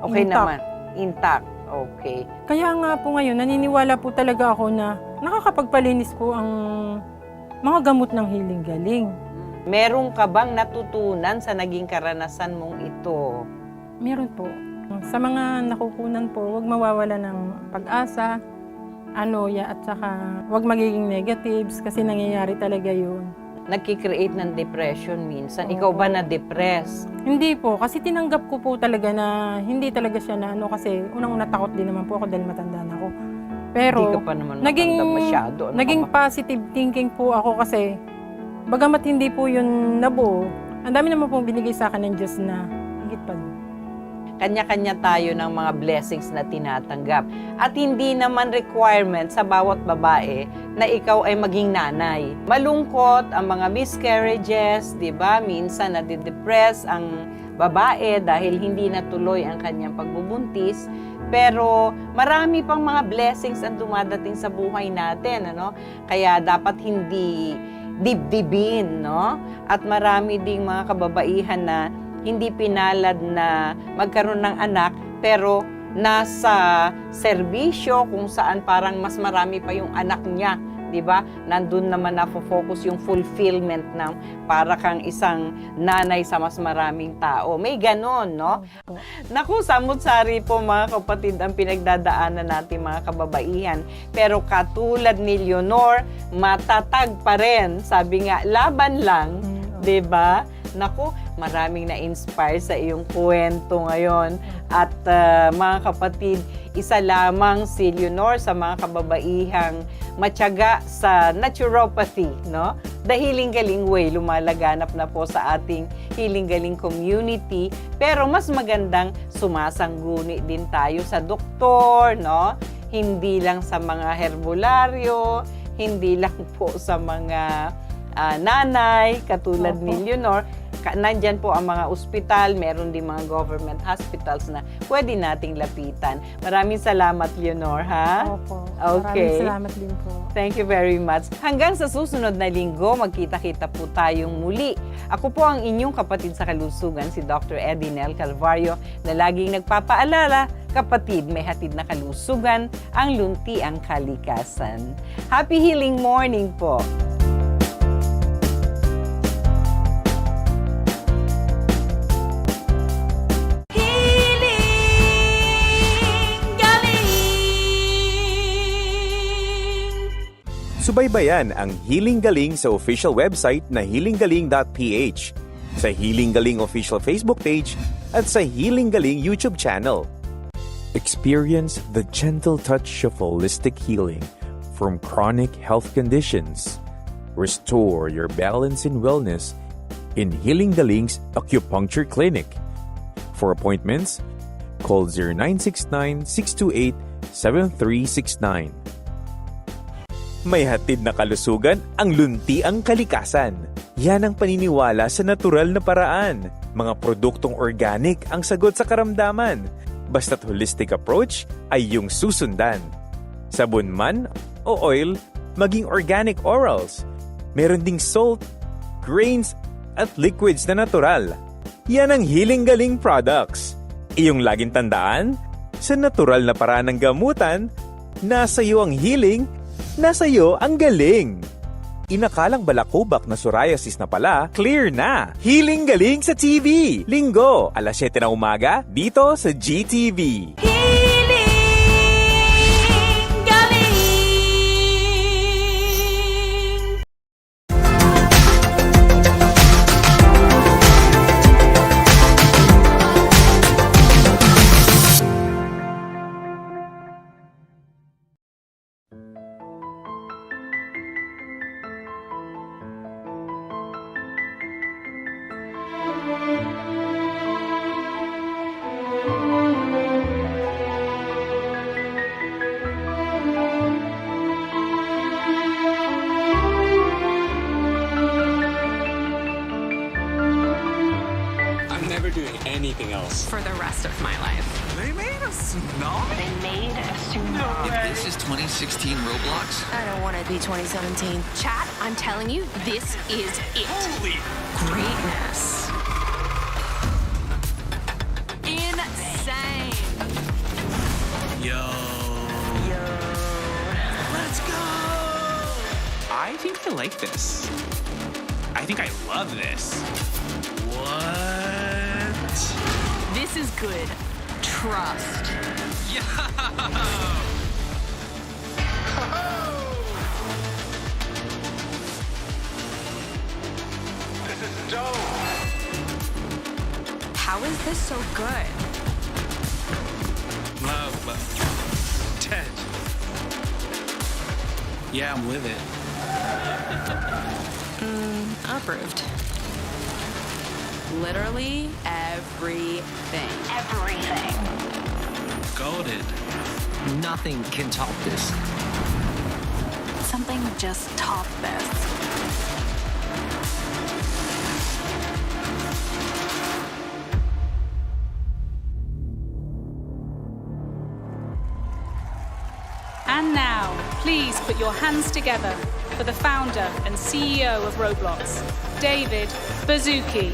Okay intact. naman. Intact. Okay. Kaya nga po ngayon, naniniwala po talaga ako na nakakapagpalinis po ang mga gamot ng Healing Galing. Meron ka bang natutunan sa naging karanasan mong ito? Meron po. Sa mga nakukunan po, huwag mawawala ng pag-asa, anoya, at saka huwag magiging negatives kasi nangyayari talaga yun. Nagkikreate ng depression minsan. Oo. Ikaw ba na-depress? Hindi po, kasi tinanggap ko po talaga na hindi talaga siya na kasi unang-una takot din naman po ako dahil matanda na ako. Pero Hindi ka pa naman matanda masyado. Ano naging ka ba? positive thinking po ako kasi bagamat hindi po yun nabuo, ang dami naman pong binigay sa akin ng Diyos na higit pa. Kanya-kanya tayo ng mga blessings na tinatanggap. At hindi naman requirement sa bawat babae na ikaw ay maging nanay. Malungkot ang mga miscarriages, di ba? Minsan nadidepress ang babae dahil hindi natuloy ang kanyang pagbubuntis. Pero marami pang mga blessings ang dumadating sa buhay natin, ano? Kaya dapat hindi dibdibin, no? At marami ding mga kababaihan na hindi pinalad na magkaroon ng anak, pero nasa serbisyo kung saan parang mas marami pa yung anak niya, di ba? Nandun naman na-focus yung fulfillment ng para kang isang nanay sa mas maraming tao. May ganon, no? Naku, samut-sari po mga kapatid ang pinagdadaanan natin mga kababaihan. Pero katulad ni Leonor, matatag pa rin. Sabi nga, laban lang, di ba? Naku, maraming na-inspire sa iyong kwento ngayon. At mga kapatid, isa lamang si Leonor sa mga kababaihang matyaga sa naturopathy, no? The Healing Galing Way, lumalaganap na po sa ating Healing Galing community. Pero mas magandang sumasangguni din tayo sa doktor, no? Hindi lang sa mga herbularyo, hindi lang po sa mga nanay, katulad ni Leonor. Nandyan po ang mga ospital, meron din mga government hospitals na pwede nating lapitan. Maraming salamat, Leonor, ha? Opo. Okay. Maraming salamat din po. Thank you very much. Hanggang sa susunod na linggo, magkita-kita po tayong muli. Ako po ang inyong kapatid sa kalusugan, si Dr. Edinel Calvario, na laging nagpapaalala, kapatid, may hatid na kalusugan, ang lunti ang kalikasan. Happy healing morning po! Subaybayan ang Healing Galing sa official website na healinggaling.ph, sa Healing Galing official Facebook page at sa Healing Galing YouTube channel. Experience the gentle touch of holistic healing from chronic health conditions. Restore your balance and wellness in Healing Galing's Acupuncture Clinic. For appointments, call 0969-628-7369. May hatid na kalusugan ang lunti ang kalikasan. Yan ang paniniwala sa natural na paraan. Mga produktong organic ang sagot sa karamdaman. Basta't holistic approach ay yung susundan. Sabon man o oil, maging organic orals. Meron ding salt, grains at liquids na natural. Yan ang Healing Galing products. Iyong laging tandaan, sa natural na paraan ng gamutan, nasa iyo ang healing, nasa iyo ang galing. Inakalang balakubak na psoriasis na pala, clear na. Healing Galing sa TV. Linggo, alas 7 na umaga, dito sa GTV. Doing anything else for the rest of my life. They made a tsunami? They made a tsunami. If this is 2016 Roblox, I don't want to be 2017. Chat, I'm telling you, this is it. Holy Greatness. Insane. I like this. I think I love this. What? This is good. Trust. Yo! This is dope. How is this so good? Love. Ted. Yeah, I'm with it. Approved. Literally everything. Everything. Golden. Nothing can top this. Something just topped this. And now, please put your hands together for the founder and CEO of Roblox, David Baszucki.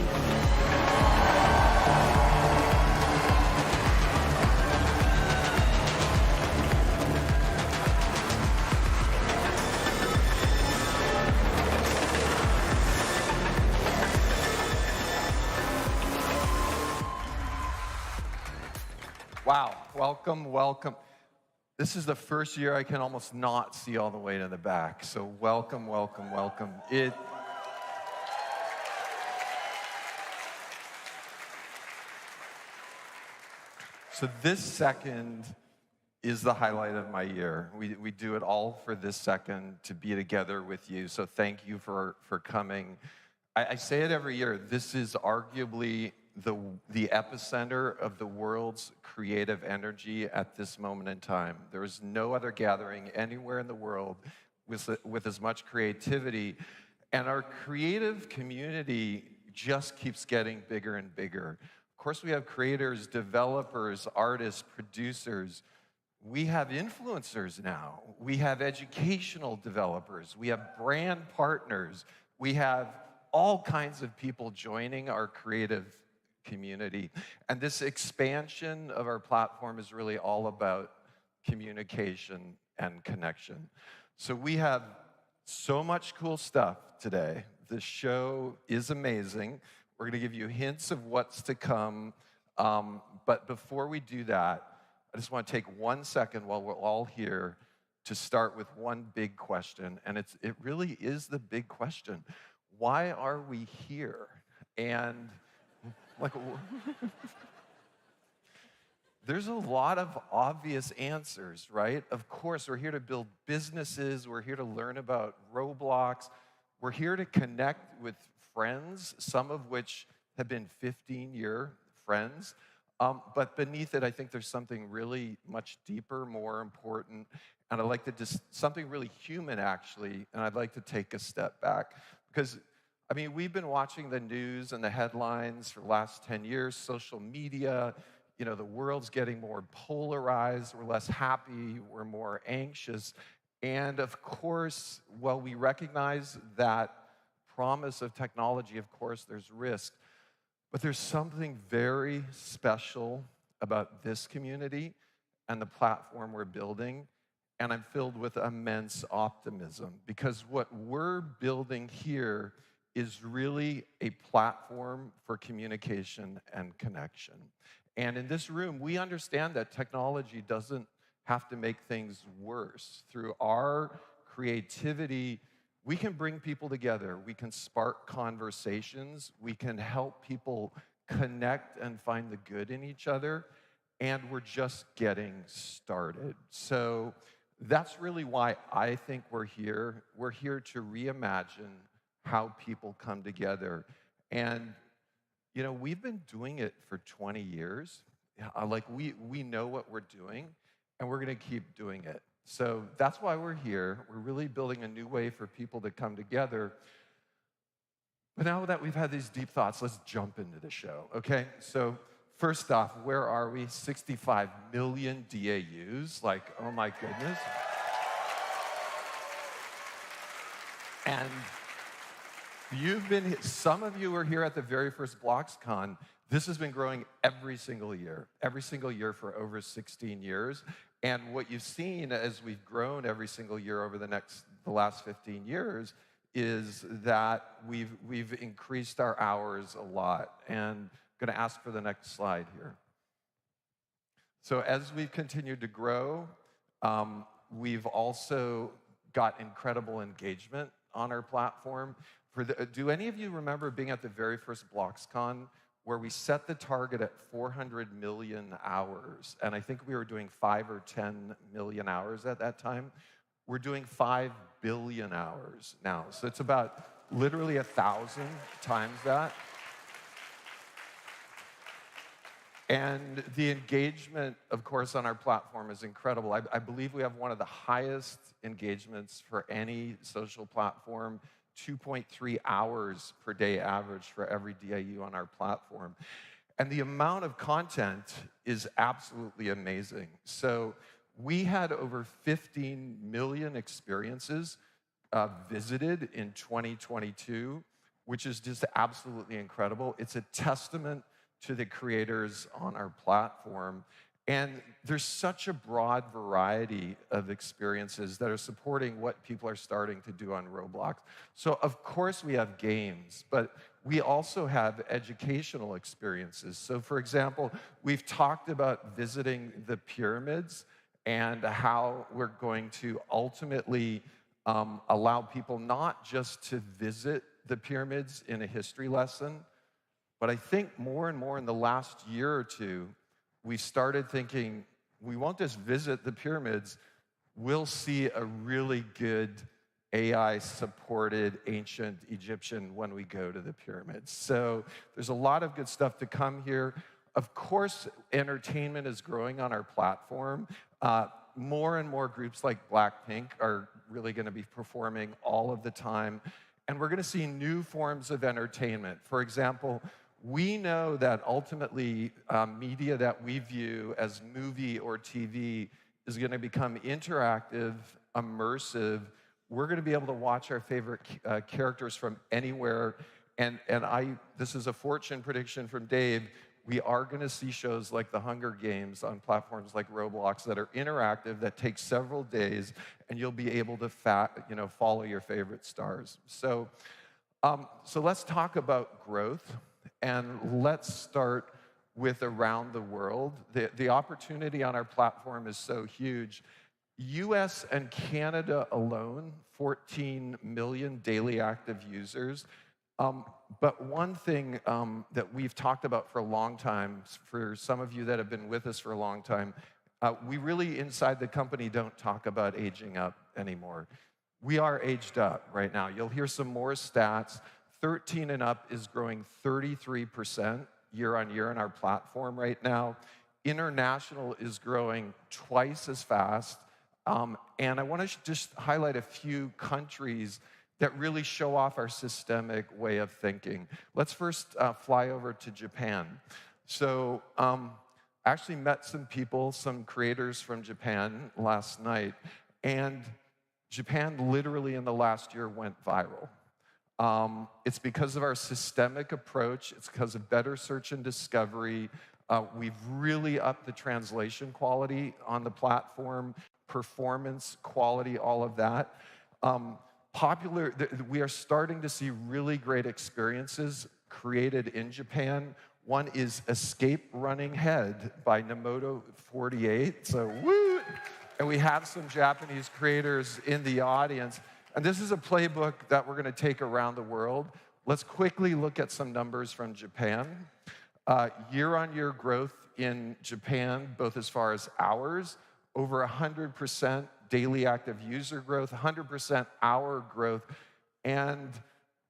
Wow, welcome, welcome. This is the first year I can almost not see all the way to the back. So welcome, welcome, welcome. So this second is the highlight of my year. We do it all for this second to be together with you. So thank you for coming. I say it every year. This is arguably the epicenter of the world's creative energy at this moment in time. There is no other gathering anywhere in the world with as much creativity. And our creative community just keeps getting bigger and bigger. Of course, we have creators, developers, artists, producers. We have influencers now. We have educational developers. We have brand partners. We have all kinds of people joining our creative community. And this expansion of our platform is really all about communication and connection. So we have so much cool stuff today. The show is amazing. We're going to give you hints of what's to come. But before we do that, I just want to take 1 second while we're all here to start with one big question. And it really is the big question. Why are we here? And like, there's a lot of obvious answers, right? Of course, we're here to build businesses. We're here to learn about Roblox. We're here to connect with friends, some of which have been 15-year friends. But beneath it, I think there's something really much deeper, more important, and I'd like to just, something really human, actually, and I'd like to take a step back. Because, I mean, we've been watching the news and the headlines for the last 10 years, social media, you know, the world's getting more polarized, we're less happy, we're more anxious. And of course, while we recognize that promise of technology, of course, there's risk. But there's something very special about this community and the platform we're building. And I'm filled with immense optimism because what we're building here is really a platform for communication and connection. And in this room, we understand that technology doesn't have to make things worse. Through our creativity, we can bring people together. We can spark conversations. We can help people connect and find the good in each other. And we're just getting started. So that's really why I think we're here. We're here to reimagine how people come together. And, you know, we've been doing it for 20 years. Like, we know what we're doing, and we're going to keep doing it. So that's why we're here. We're really building a new way for people to come together. But now that we've had these deep thoughts, let's jump into the show, okay? So first off, where are we? 65 million DAUs. Like, oh my goodness. And some of you were here at the very first BloxCon. This has been growing every single year for over 16 years. And what you've seen as we've grown every single year over the last 15 years is that we've increased our hours a lot. And I'm going to ask for the next slide here. So as we've continued to grow, we've also got incredible engagement on our platform. Do any of you remember being at the very first BlocksCon where we set the target at 400 million hours? And I think we were doing 5 or 10 million hours at that time. We're doing 5 billion hours now. So it's about literally 1,000 times that. And the engagement, of course, on our platform is incredible. I believe we have one of the highest engagements for any social platform, 2.3 hours per day average for every DAU on our platform. And the amount of content is absolutely amazing. So we had over 15 million experiences visited in 2022, which is just absolutely incredible. It's a testament to the creators on our platform. And there's such a broad variety of experiences that are supporting what people are starting to do on Roblox. So of course we have games, but we also have educational experiences. So for example, we've talked about visiting the pyramids and how we're going to ultimately allow people not just to visit the pyramids in a history lesson, but I think more and more in the last year or two, we started thinking, we won't just visit the pyramids, we'll see a really good AI-supported ancient Egyptian when we go to the pyramids. So there's a lot of good stuff to come here. Of course, entertainment is growing on our platform. More and more groups like Blackpink are really going to be performing all of the time. And we're going to see new forms of entertainment. For example, we know that ultimately media that we view as movie or TV is going to become interactive, immersive. We're going to be able to watch our favorite characters from anywhere. And this is a fortune prediction from Dave. We are going to see shows like The Hunger Games on platforms like Roblox that are interactive, that take several days, and you'll be able to follow your favorite stars. So let's talk about growth. And let's start with around the world. The opportunity on our platform is so huge. US and Canada alone, 14 million daily active users. But one thing that we've talked about for a long time, for some of you that have been with us for a long time, we really inside the company don't talk about aging up anymore. We are aged up right now. You'll hear some more stats. 13 and up is growing 33% year on year on our platform right now. International is growing twice as fast. And I want to just highlight a few countries that really show off our systemic way of thinking. Let's first fly over to Japan. So I actually met some people, some creators from Japan last night. And Japan literally in the last year went viral. It's because of our systemic approach. It's because of better search and discovery. We've really upped the translation quality on the platform, performance, quality, all of that. We are starting to see really great experiences created in Japan. One is Escape Running Head by Namoto48. So, woo! And we have some Japanese creators in the audience. And this is a playbook that we're going to take around the world. Let's quickly look at some numbers from Japan. Year-on-year growth in Japan, both as far as hours, over 100% daily active user growth, 100% hour growth. And,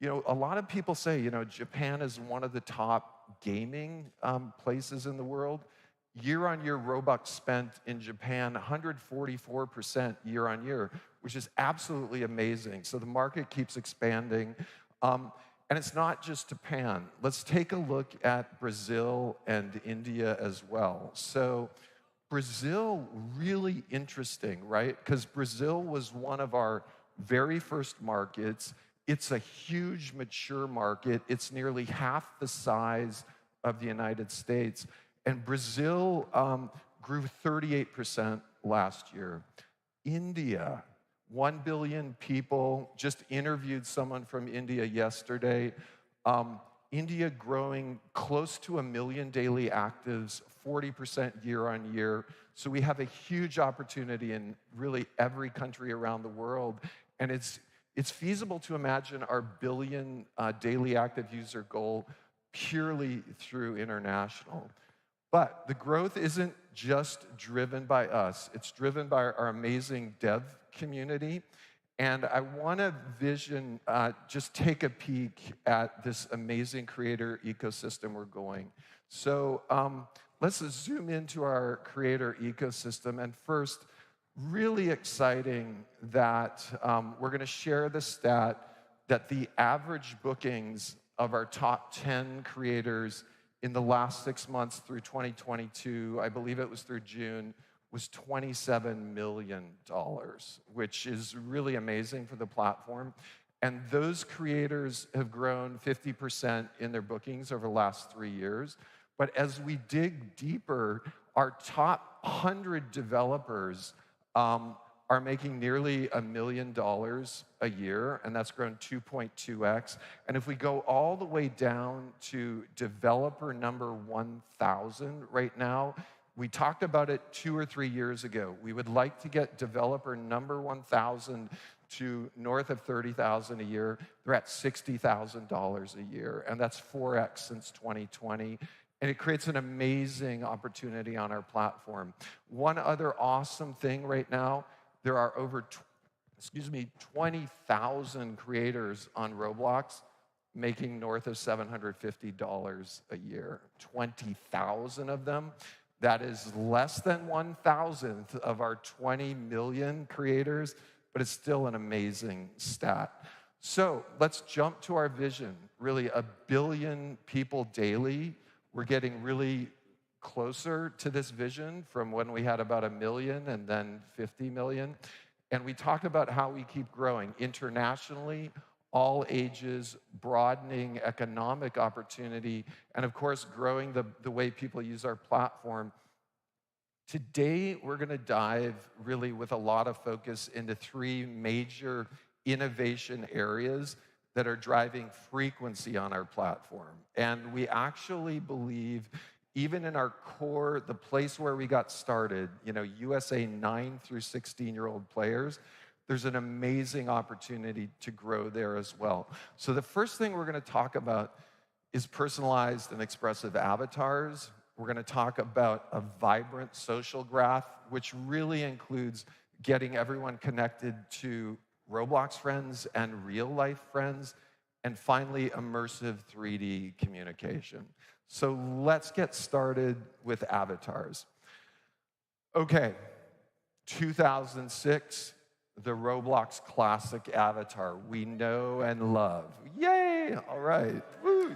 a lot of people say, Japan is one of the top gaming places in the world. Year-on-year Robux spent in Japan, 144% year-on-year, which is absolutely amazing. So the market keeps expanding. And it's not just Japan. Let's take a look at Brazil and India as well. So Brazil, really interesting, right? Because Brazil was one of our very first markets. It's a huge, mature market. It's nearly half the size of the United States. And Brazil grew 38% last year. India, 1 billion people. Just interviewed someone from India yesterday. India growing close to 1 million daily actives, 40% year on year. So we have a huge opportunity in really every country around the world. And it's feasible to imagine our billion daily active user goal purely through international. But the growth isn't just driven by us. It's driven by our amazing dev community. And I want to just take a peek at this amazing creator ecosystem we're going. So let's zoom into our creator ecosystem. And first, really exciting that we're going to share the stat that the average bookings of our top 10 creators in the last 6 months through 2022, I believe it was through June, was $27 million, which is really amazing for the platform. And those creators have grown 50% in their bookings over the last 3 years. But as we dig deeper, our top 100 developers are making nearly $1 million a year, and that's grown 2.2x. And if we go all the way down to developer number 1,000 right now, we talked about it 2 or 3 years ago. We would like to get developer number 1,000 to north of $30,000 a year. They're at $60,000 a year, and that's 4x since 2020. And it creates an amazing opportunity on our platform. One other awesome thing right now, there are over 20,000 creators on Roblox making north of $750 a year. 20,000 of them. That is less than 1,000th of our 20 million creators, but it's still an amazing stat. So let's jump to our vision. Really, 1 billion people daily. We're getting really closer to this vision from when we had about 1 million and then 50 million. And we talk about how we keep growing internationally, all ages, broadening economic opportunity, and of course, growing the way people use our platform. Today, we're going to dive really with a lot of focus into 3 major innovation areas that are driving frequency on our platform. And we actually believe, even in our core, the place where we got started, USA 9 through 16-year-old players, there's an amazing opportunity to grow there as well. So the first thing we're going to talk about is personalized and expressive avatars. We're going to talk about a vibrant social graph, which really includes getting everyone connected to Roblox friends and real-life friends, and finally, immersive 3D communication. So let's get started with avatars. Okay, 2006, the Roblox classic avatar we know and love. Yay! All right. Woo.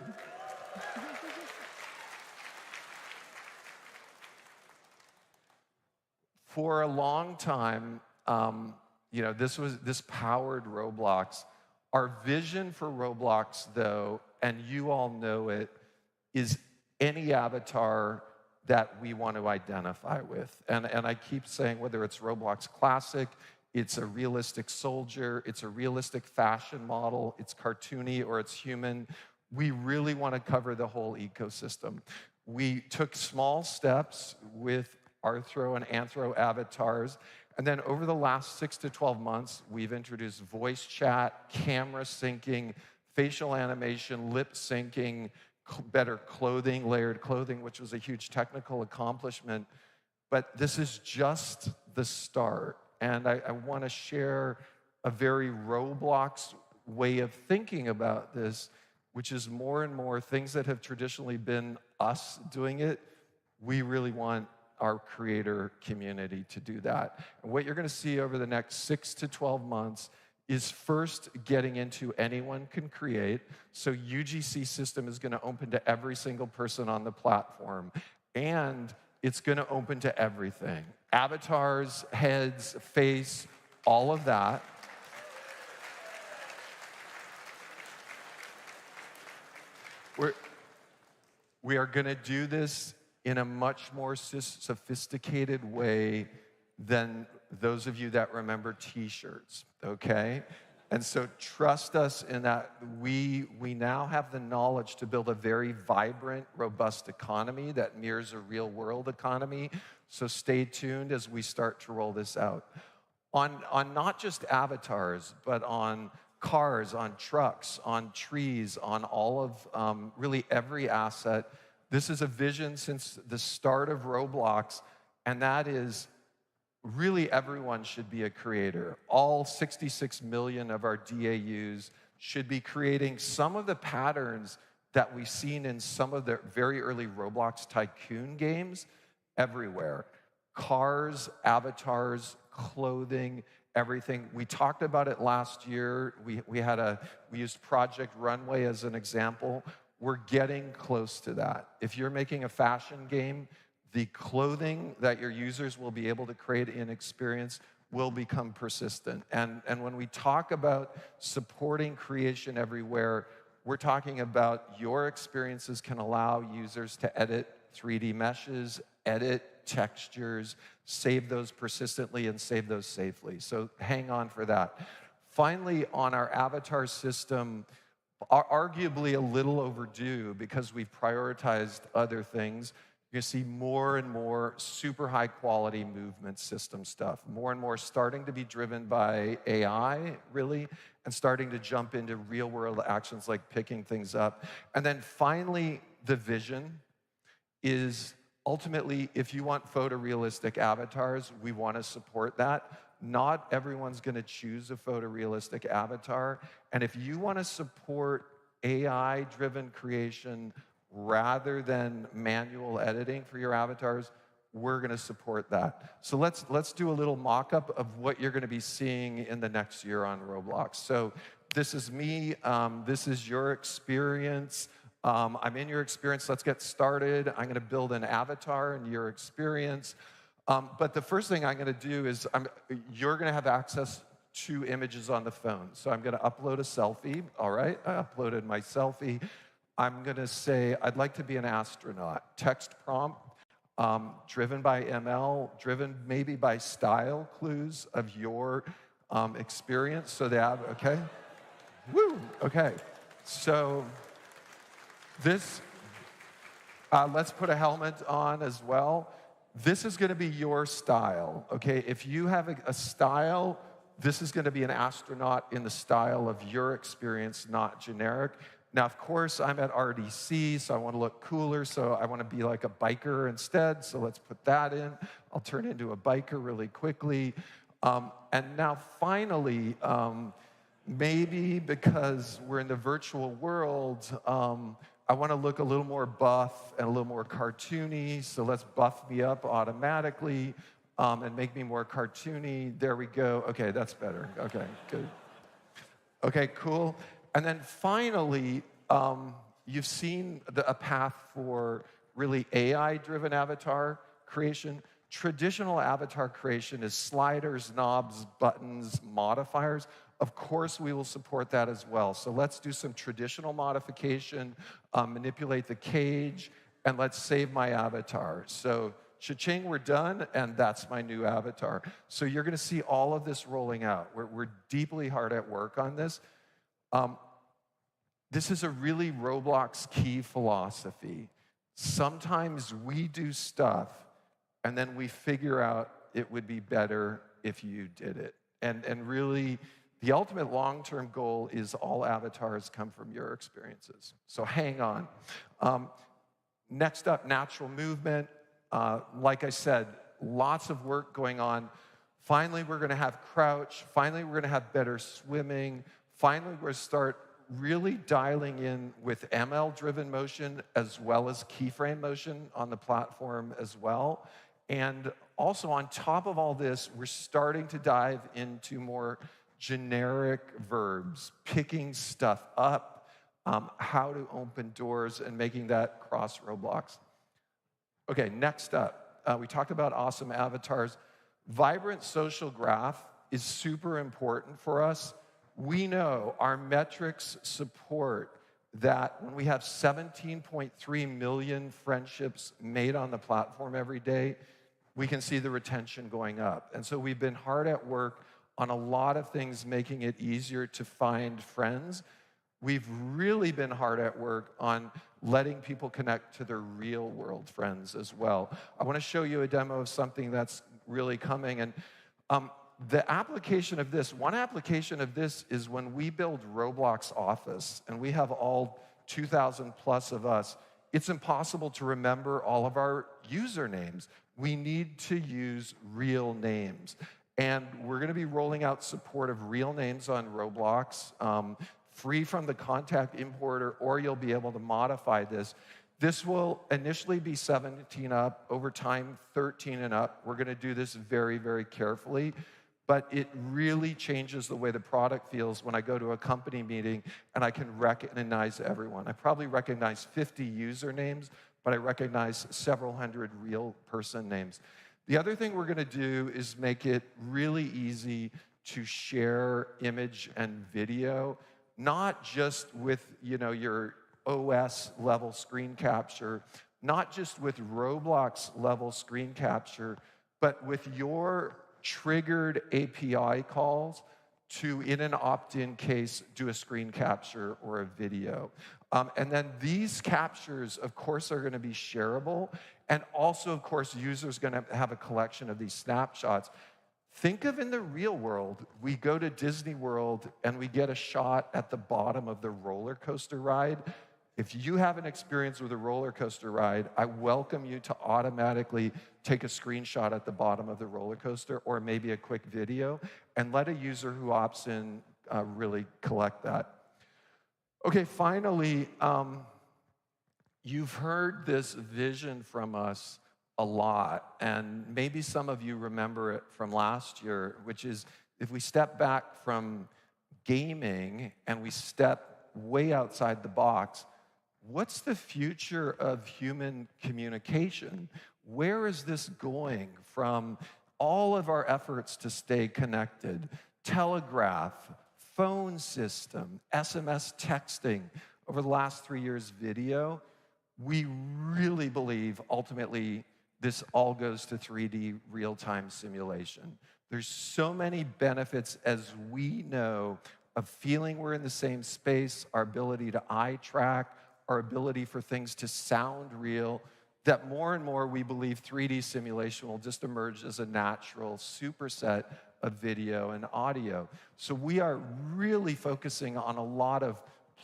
For a long time, this powered Roblox. Our vision for Roblox, though, and you all know it, is any avatar that we want to identify with. And I keep saying, whether it's Roblox Classic, it's a realistic soldier, it's a realistic fashion model, it's cartoony, or it's human, we really want to cover the whole ecosystem. We took small steps with Arthro and Anthro avatars, and then over the last 6 to 12 months, we've introduced voice chat, camera syncing, facial animation, lip syncing, better clothing, layered clothing, which was a huge technical accomplishment. But this is just the start. And I want to share a very Roblox way of thinking about this, which is more and more things that have traditionally been us doing it. We really want our creator community to do that. And what you're going to see over the next 6 to 12 months is first getting into anyone can create. So UGC system is going to open to every single person on the platform. And it's going to open to everything. Avatars, heads, face, all of that. We are going to do this in a much more sophisticated way than those of you that remember t-shirts, okay? And so trust us in that we now have the knowledge to build a very vibrant, robust economy that mirrors a real world economy. So stay tuned as we start to roll this out. On not just avatars, but on cars, on trucks, on trees, on all of really every asset. This is a vision since the start of Roblox, and that is really everyone should be a creator. All 66 million of our DAUs should be creating some of the patterns that we've seen in some of the very early Roblox tycoon games everywhere. Cars, avatars, clothing, everything. We talked about it last year. We used Project Runway as an example. We're getting close to that. If you're making a fashion game, the clothing that your users will be able to create in experience will become persistent. And when we talk about supporting creation everywhere, we're talking about your experiences can allow users to edit 3D meshes, edit textures, save those persistently, and save those safely. So hang on for that. Finally, on our avatar system, arguably a little overdue because we've prioritized other things, you're going to see more and more super high quality movement system stuff. More and more starting to be driven by AI, really, and starting to jump into real world actions like picking things up. And then finally, the vision is ultimately, if you want photorealistic avatars, we want to support that. Not everyone's going to choose a photorealistic avatar. And if you want to support AI-driven creation rather than manual editing for your avatars, we're going to support that. So let's do a little mock-up of what you're going to be seeing in the next year on Roblox. So this is me. This is your experience. I'm in your experience. Let's get started. I'm going to build an avatar in your experience. But the first thing I'm going to do is you're going to have access to images on the phone. So I'm going to upload a selfie. All right, I uploaded my selfie. I'm going to say, I'd like to be an astronaut. Text prompt, driven by ML, driven maybe by style clues of your experience. So they have, okay? Woo, okay. So this, let's put a helmet on as well. This is going to be your style, okay? If you have a style, this is going to be an astronaut in the style of your experience, not generic. Now, of course, I'm at RDC, so I want to look cooler, so I want to be like a biker instead, so let's put that in. I'll turn into a biker really quickly. And now, finally, maybe because we're in the virtual world, I want to look a little more buff and a little more cartoony, so let's buff me up automatically and make me more cartoony. There we go. Okay, that's better. Okay, good. Okay, cool. And then finally, you've seen a path for really AI-driven avatar creation. Traditional avatar creation is sliders, knobs, buttons, modifiers. Of course, we will support that as well. So let's do some traditional modification, manipulate the cage, and let's save my avatar. So cha-ching, we're done, and that's my new avatar. So you're going to see all of this rolling out. We're deeply hard at work on this. This is a really Roblox key philosophy. Sometimes we do stuff, and then we figure out it would be better if you did it. And really, the ultimate long-term goal is all avatars come from your experiences. So hang on. Next up, natural movement. Like I said, lots of work going on. Finally, we're going to have crouch. Finally, we're going to have better swimming. Finally, we're going to start really dialing in with ML-driven motion as well as keyframe motion on the platform as well. And also on top of all this, we're starting to dive into more generic verbs, picking stuff up, how to open doors, and making that cross Roblox. Okay, next up, we talked about awesome avatars. Vibrant social graph is super important for us. We know our metrics support that when we have 17.3 million friendships made on the platform every day, we can see the retention going up. And so we've been hard at work on a lot of things, making it easier to find friends. We've really been hard at work on letting people connect to their real world friends as well. I want to show you a demo of something that's really coming. And the application of this, one application of this is when we build Roblox Office, and we have all 2,000 plus of us, it's impossible to remember all of our usernames. We need to use real names. And we're going to be rolling out support of real names on Roblox, free from the contact importer, or you'll be able to modify this. This will initially be 17 up, over time 13 and up. We're going to do this very, very carefully. But it really changes the way the product feels when I go to a company meeting and I can recognize everyone. I probably recognize 50 usernames, but I recognize several hundred real person names. The other thing we're going to do is make it really easy to share image and video, not just with your OS level screen capture, not just with Roblox level screen capture, but with your triggered API calls to, in an opt-in case, do a screen capture or a video. And then these captures, of course, are going to be shareable. And also, of course, users are going to have a collection of these snapshots. Think of in the real world, we go to Disney World and we get a shot at the bottom of the roller coaster ride. If you have an experience with a roller coaster ride, I welcome you to automatically take a screenshot at the bottom of the roller coaster, or maybe a quick video, and let a user who opts in really collect that. Okay, finally, you've heard this vision from us a lot, and maybe some of you remember it from last year, which is if we step back from gaming and we step way outside the box, what's the future of human communication? Where is this going from all of our efforts to stay connected? Telegraph, phone system, SMS texting, over the last 3 years, video. We really believe, ultimately, this all goes to 3D real-time simulation. There's so many benefits, as we know, of feeling we're in the same space, our ability to eye track, our ability for things to sound real, that more and more we believe 3D simulation will just emerge as a natural superset of video and audio. So we are really focusing on a lot of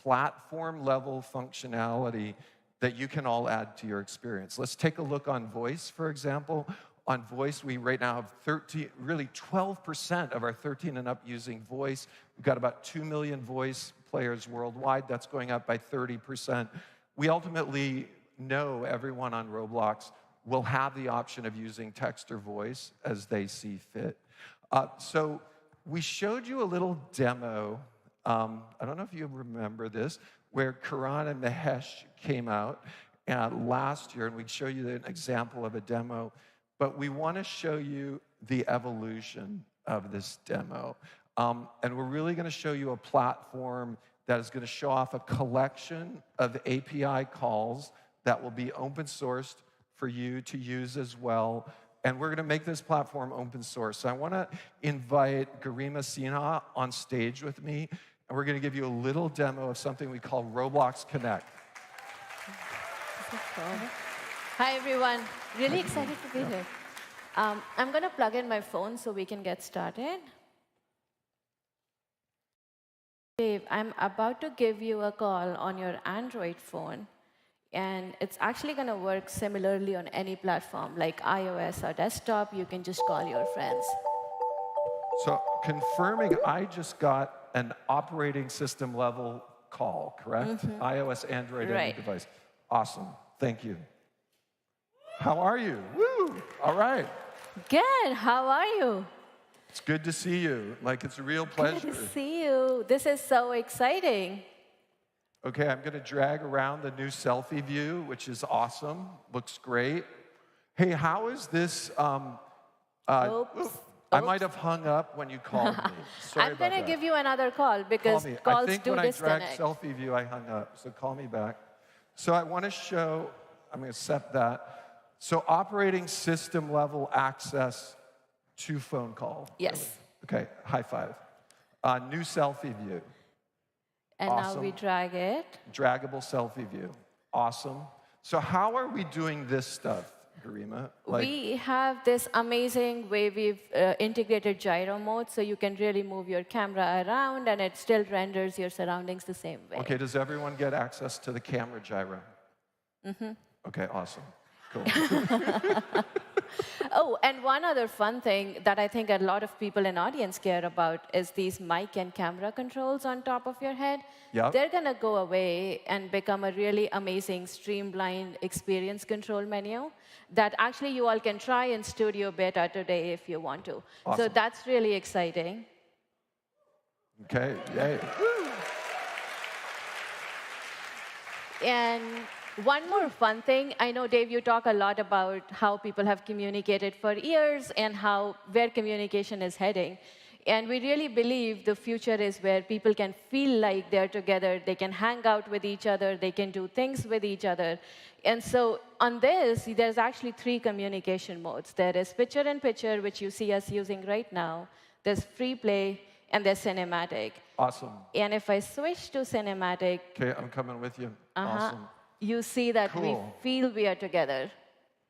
platform-level functionality that you can all add to your experience. Let's take a look on voice, for example. On voice, we right now have 12% of our 13 and up using voice. We've got about 2 million voice players worldwide. That's going up by 30%. We ultimately know everyone on Roblox will have the option of using text or voice as they see fit. So we showed you a little demo. I don't know if you remember this, where Karan and Mahesh came out last year, and we'd show you an example of a demo. But we want to show you the evolution of this demo. And we're really going to show you a platform that is going to show off a collection of API calls that will be open sourced for you to use as well. And we're going to make this platform open source. So I want to invite Garima Sinha on stage with me, and we're going to give you a little demo of something we call Roblox Connect. Hi, everyone. Really excited to be here. I'm going to plug in my phone so we can get started. Dave, I'm about to give you a call on your Android phone, and it's actually going to work similarly on any platform, like iOS or desktop. You can just call your friends. So confirming, I just got an operating system level call, correct? Mm-hmm. iOS, Android, Right. any device. Awesome. Thank you. How are you? Woo! All right. Good. How are you? It's good to see you. Like, it's a real pleasure. Good to see you. This is so exciting. Okay, I'm going to drag around the new selfie view, which is awesome. Looks great. Hey, how is this? Oops. I might have hung up when you called me. Sorry I'm going to about give you another call because that. calls I think do when I disconnect. dragged selfie view, I hung up. So call me back. So I want to show, I'm going to set that. So operating system level access to phone call. Yes. Okay, high five. New selfie view. And Awesome. now we drag it. Draggable selfie view. Awesome. So how are we doing this stuff, Garima? We have this amazing way we've integrated gyro mode, so you can really move your camera around, and it still renders your surroundings the same way. Okay, does everyone get access to the camera gyro? Mm-hmm. Okay, awesome. Cool. Oh, and one other fun thing that I think a lot of people in audience care about is these mic and camera controls on top of your head. Yep. They're going to go away and become a really amazing streamlined experience control menu that actually you all can try in studio beta today if you want to. Awesome. So that's really exciting. Okay, yay. And one more fun thing, I know, Dave, you talk a lot about how people have communicated for years and where communication is heading. And we really believe the future is where people can feel like they're together, they can hang out with each other, they can do things with each other. And so on this, there's actually 3 communication modes. There is picture-in-picture, which you see us using right now. There's free play, and there's cinematic. Awesome. And if I switch to cinematic, Okay, I'm coming with you. Awesome. you see that Cool. we feel we are together.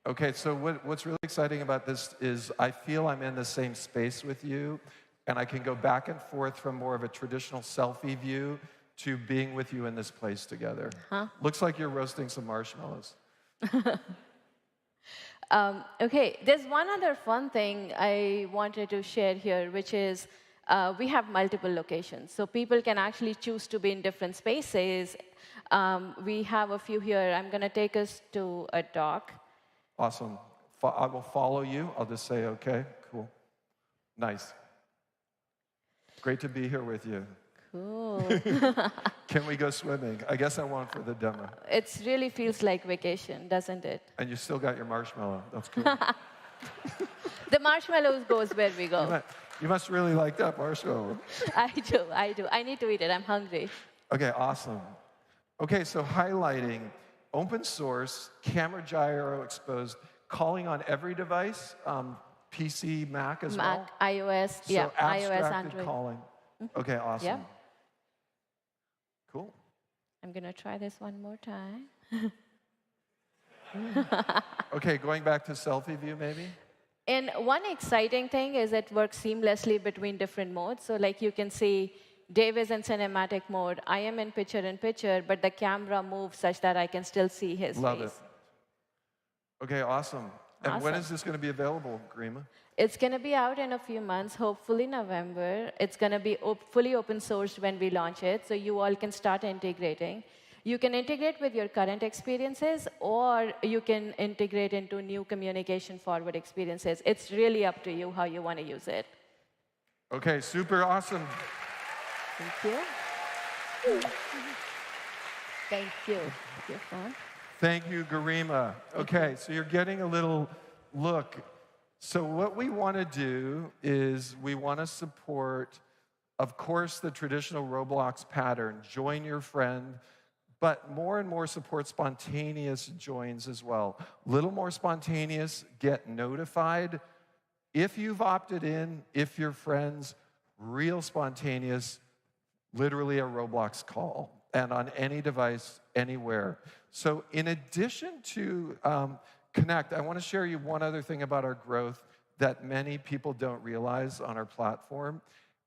Okay, so what's really exciting about this is I feel I'm in the same space with you, and I can go back and forth from more of a traditional selfie view to being with you in this place together. Looks like you're roasting some marshmallows. Okay, there's one other fun thing I wanted to share here, which is we have multiple locations. So people can actually choose to be in different spaces. We have a few here. I'm going to take us to a dock. Awesome. I will follow you. I'll just say, okay, cool. Nice. Great to be here with you. Cool. Can we go swimming? I guess I won't for the demo. It really feels like vacation, doesn't it? And you still got your marshmallow. That's cool. The marshmallows goes where we go. You must really like that marshmallow. I do. I need to eat it. I'm hungry. Okay, awesome. Okay, so highlighting open source, camera gyro exposed, calling on every device, PC, Mac as well? Mac, iOS, So yeah, iOS, abstracted Android. calling. Okay, awesome. Yeah. Cool. I'm going to try this one more time. Okay, going back to selfie view maybe? And one exciting thing is it works seamlessly between different modes. So like you can see, Dave is in cinematic mode. I am in picture-in-picture, but the camera moves such that I can still see his Love face. it. Okay, awesome. And when Awesome. is this going to be available, Garima? It's going to be out in a few months, hopefully November. It's going to be fully open sourced when we launch it, so you all can start integrating. You can integrate with your current experiences, or you can integrate into new communication forward experiences. It's really up to you how you want to use it. Okay, super awesome. Thank you. Thank you. You're fun. Thank you, Garima. Okay, so you're getting a little look. So what we want to do is we want to support, of course, the traditional Roblox pattern, join your friend, but more and more support spontaneous joins as well. Little more spontaneous, get notified. If you've opted in, if you're friends, real spontaneous, literally a Roblox call, and on any device, anywhere. So in addition to Connect, I want to share you one other thing about our growth that many people don't realize on our platform,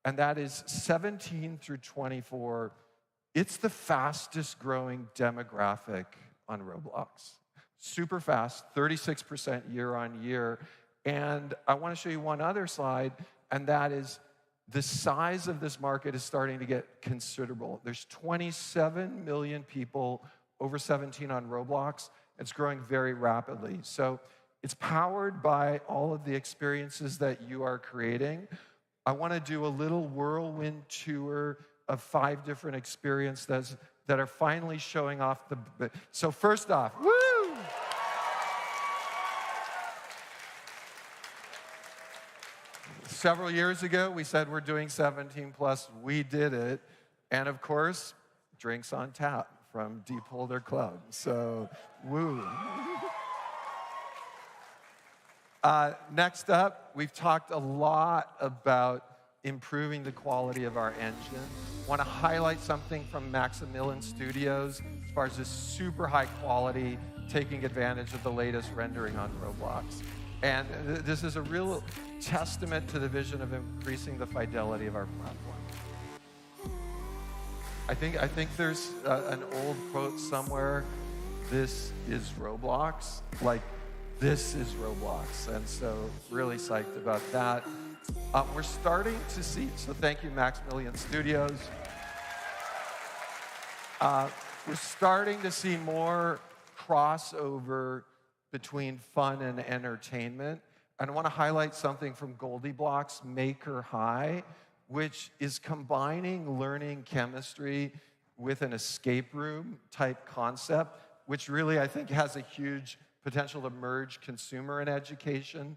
and that is 17 through 24. It's the fastest growing demographic on Roblox. Super fast, 36% year on year. And I want to show you one other slide, and that is the size of this market is starting to get considerable. There's 27 million people over 17 on Roblox. It's growing very rapidly. So it's powered by all of the experiences that you are creating. I want to do a little whirlwind tour of 5 different experiences that are finally showing off the... So first off, woo! Several years ago, we said we're doing 17 plus. We did it. And of course, drinks on tap from Deep Holder Club. So, woo. Next up, we've talked a lot about improving the quality of our engine. Want to highlight something from Maximilian Studios as far as this super high quality, taking advantage of the latest rendering on Roblox. And this is a real testament to the vision of increasing the fidelity of our platform. I think there's an old quote somewhere, this is Roblox, like this is Roblox. And so really psyched about that. We're starting to see, so thank you Maximilian Studios. We're starting to see more crossover between fun and entertainment. And I want to highlight something from Goldilocks Maker High, which is combining learning chemistry with an escape room type concept, which really I think has a huge potential to merge consumer and education.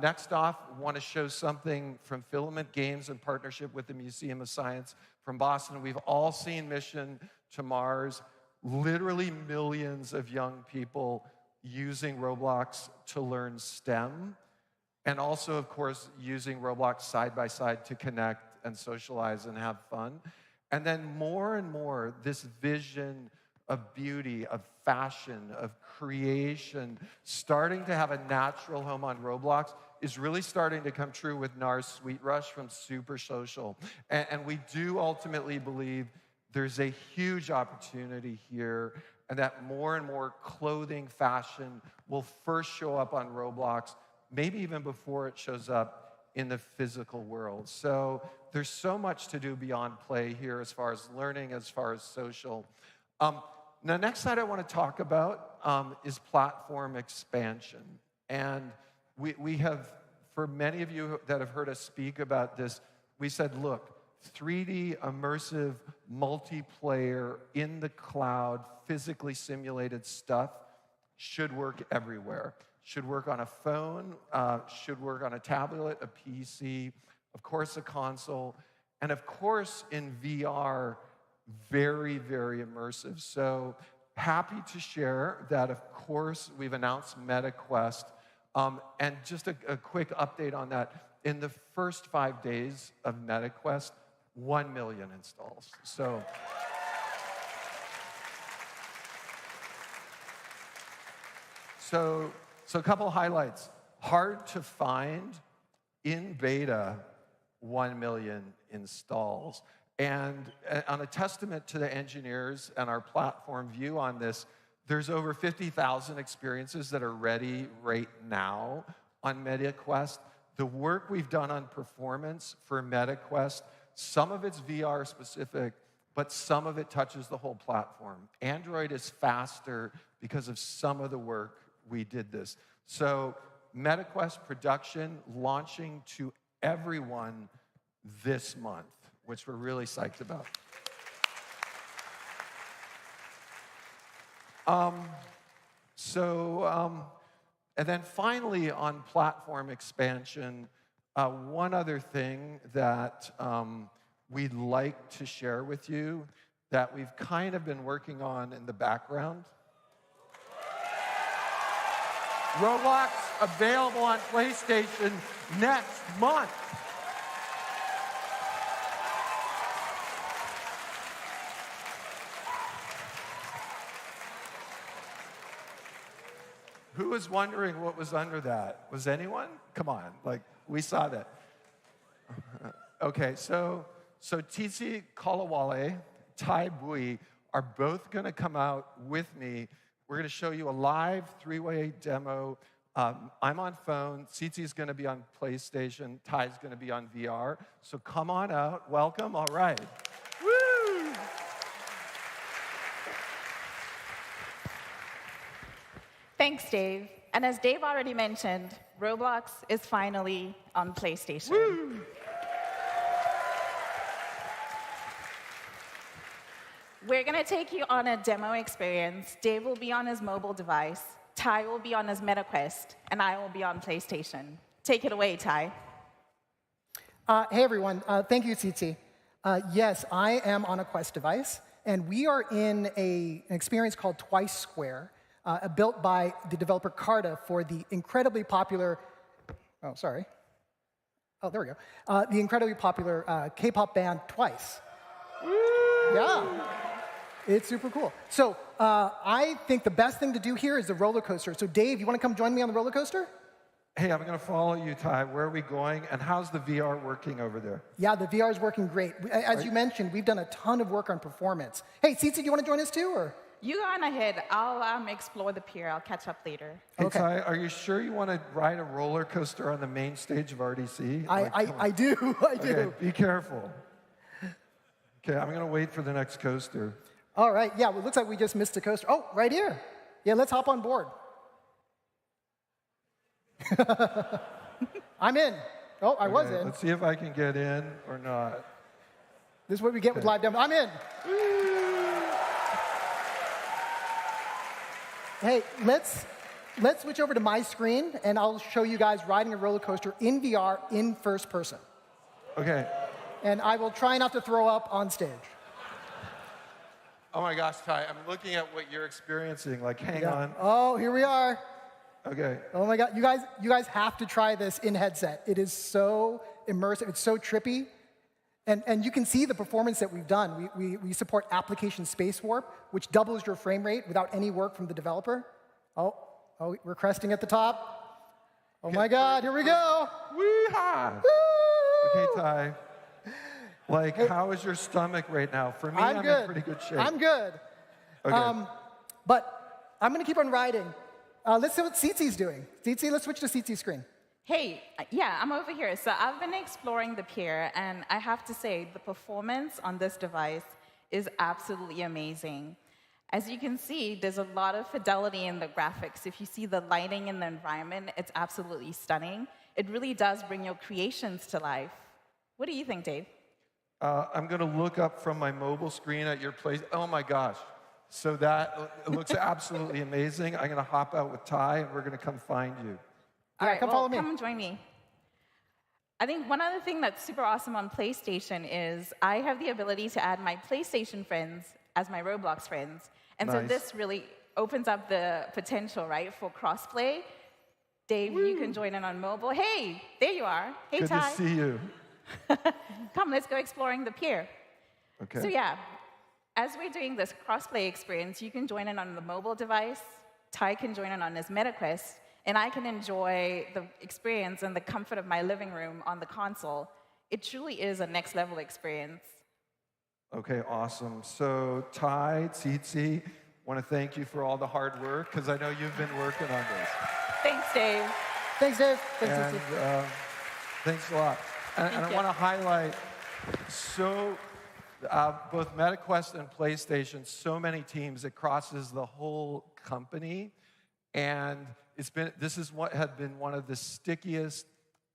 Next off, I want to show something from Filament Games in partnership with the Museum of Science from Boston. We've all seen Mission to Mars. Literally millions of young people using Roblox to learn STEM, and also, of course, using Roblox side by side to connect and socialize and have fun. And then more and more, this vision of beauty, of fashion, of creation, starting to have a natural home on Roblox is really starting to come true with NARS Sweet Rush from Super Social. And we do ultimately believe there's a huge opportunity here, and that more and more clothing, fashion will first show up on Roblox, maybe even before it shows up in the physical world. So there's so much to do beyond play here as far as learning, as far as social. Now, next slide I want to talk about is platform expansion. And we have, for many of you that have heard us speak about this, we said, look, 3D immersive multiplayer in the cloud, physically simulated stuff should work everywhere. Should work on a phone, should work on a tablet, a PC, of course a console, and of course in VR, very, very immersive. So happy to share that, of course, we've announced MetaQuest. And just a quick update on that. In the first 5 days of MetaQuest, 1 million installs. So a couple highlights. Hard to find, in beta, 1 million installs. And on a testament to the engineers and our platform view on this, there's over 50,000 experiences that are ready right now on MetaQuest. The work we've done on performance for MetaQuest, some of it's VR specific, but some of it touches the whole platform. Android is faster because of some of the work we did this. So MetaQuest production launching to everyone this month, which we're really psyched about. And then finally on platform expansion, one other thing that we'd like to share with you that we've kind of been working on in the background. Roblox available on PlayStation next month. Who was wondering what was under that? Was anyone? Come on, like, we saw that. Okay, so Tsitsi Kolawale, Tai Bui are both gonna come out with me. We're gonna show you a live three-way demo. I'm on phone, Tsitsi's gonna be on PlayStation, Ty's gonna be on VR. So come on out, welcome, all right. Woo! Thanks, Dave. And as Dave already mentioned, Roblox is finally on PlayStation. Woo! We're going to take you on a demo experience. Dave will be on his mobile device, Ty will be on his MetaQuest, and I will be on PlayStation. Take it away, Ty. Hey, everyone. Thank you, Tsitsi. Yes, I am on a Quest device, and we are in an experience called Twice Square. built by the developer Carta for the incredibly popular, oh, sorry. Oh, there we go. The incredibly popular K-pop band Twice. Yeah, it's super cool. So I think the best thing to do here is the roller coaster. So Dave, you want to come join me on the roller coaster? Hey, I'm going to follow you, Ty. Where are we going? And how's the VR working over there? Yeah, the VR is working great. As you mentioned, we've done a ton of work on performance. Hey, Tsitsi, do you want to join us too, or? You go on ahead. I'll explore the pier. I'll catch up later. Hey, Okay. Ty, are you sure you want to ride a roller coaster on the main stage of RDC? I do, I do. Okay, be careful. Okay, I'm going to wait for the next coaster. All right, yeah, well, it looks like we just missed a coaster. Oh, right here. Yeah, let's hop on board. I'm in. Oh, I was in. Let's see if I can get in or not. This is what we get with live demo. I'm in. Hey, let's switch over to my screen, and I'll show you guys riding a roller coaster in VR in first person. Okay. And I will try not to throw up on stage. Oh my gosh, Ty, I'm looking at what you're experiencing. Like, hang on. Oh, here we are. Okay. Oh my God, you guys have to try this in headset. It is so immersive, it's so trippy. And you can see the performance that we've done. We support application space warp, which doubles your frame rate without any work from the developer. Oh, we're cresting at the top. Oh my God, here we go. Wee-haw. Okay, Ty. Like, how is your stomach right now? For me, I'm in pretty good shape. I'm good. Okay. But I'm gonna keep on riding. Let's see what Tsitsi's doing. Tsitsi, let's switch to Tsitsi's screen. Hey, yeah, I'm over here. So I've been exploring the pier, and I have to say, the performance on this device is absolutely amazing. As you can see, there's a lot of fidelity in the graphics. If you see the lighting in the environment, it's absolutely stunning. It really does bring your creations to life. What do you think, Dave? I'm going to look up from my mobile screen at your place. Oh my gosh. So that looks absolutely amazing. I'm going to hop out with Ty, and we're going to come find you. All right, come follow me. Come and join me. I think one other thing that's super awesome on PlayStation is I have the ability to add my PlayStation friends as my Roblox friends. And so this really opens up the potential, right, for crossplay. Dave, you can join in on mobile. Hey, there you are. Hey, Good Ty. to see you. Come, let's go exploring the pier. Okay. So yeah, as we're doing this crossplay experience, you can join in on the mobile device, Ty can join in on his MetaQuest, and I can enjoy the experience in the comfort of my living room on the console. It truly is a next level experience. Okay, awesome. So Ty, Tsitsi, want to thank you for all the hard work, because I know you've been working on this. Thanks, Dave. Thanks, Dave. Thanks, And Tsitsi. thanks a lot. And I want to highlight, both MetaQuest and PlayStation, so many teams, it crosses the whole company. And this is what had been one of the stickiest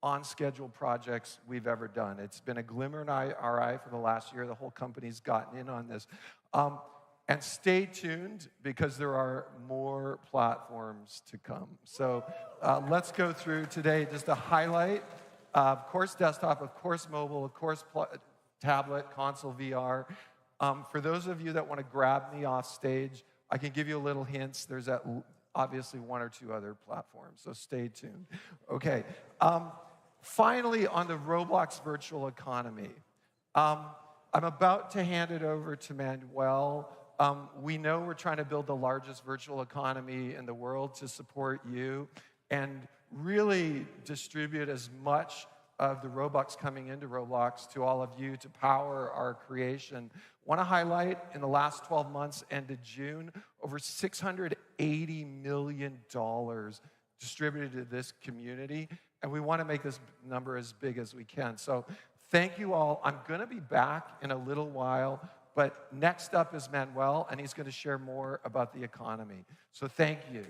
on-schedule projects we've ever done. It's been a glimmer in our eye for the last year. The whole company's gotten in on this. And stay tuned, because there are more platforms to come. So let's go through today just a highlight. Of course, desktop, of course, mobile, of course, tablet, console, VR. For those of you that want to grab me off stage, I can give you a little hints. There's obviously one or two other platforms, so stay tuned. Okay. Finally, on the Roblox virtual economy, I'm about to hand it over to Manuel. We know we're trying to build the largest virtual economy in the world to support you and really distribute as much of the Robux coming into Roblox to all of you to power our creation. Want to highlight, in the last 12 months, ended June, over $680 million distributed to this community, and we want to make this number as big as we can. So thank you all. I'm going to be back in a little while, but next up is Manuel, and he's going to share more about the economy. So thank you.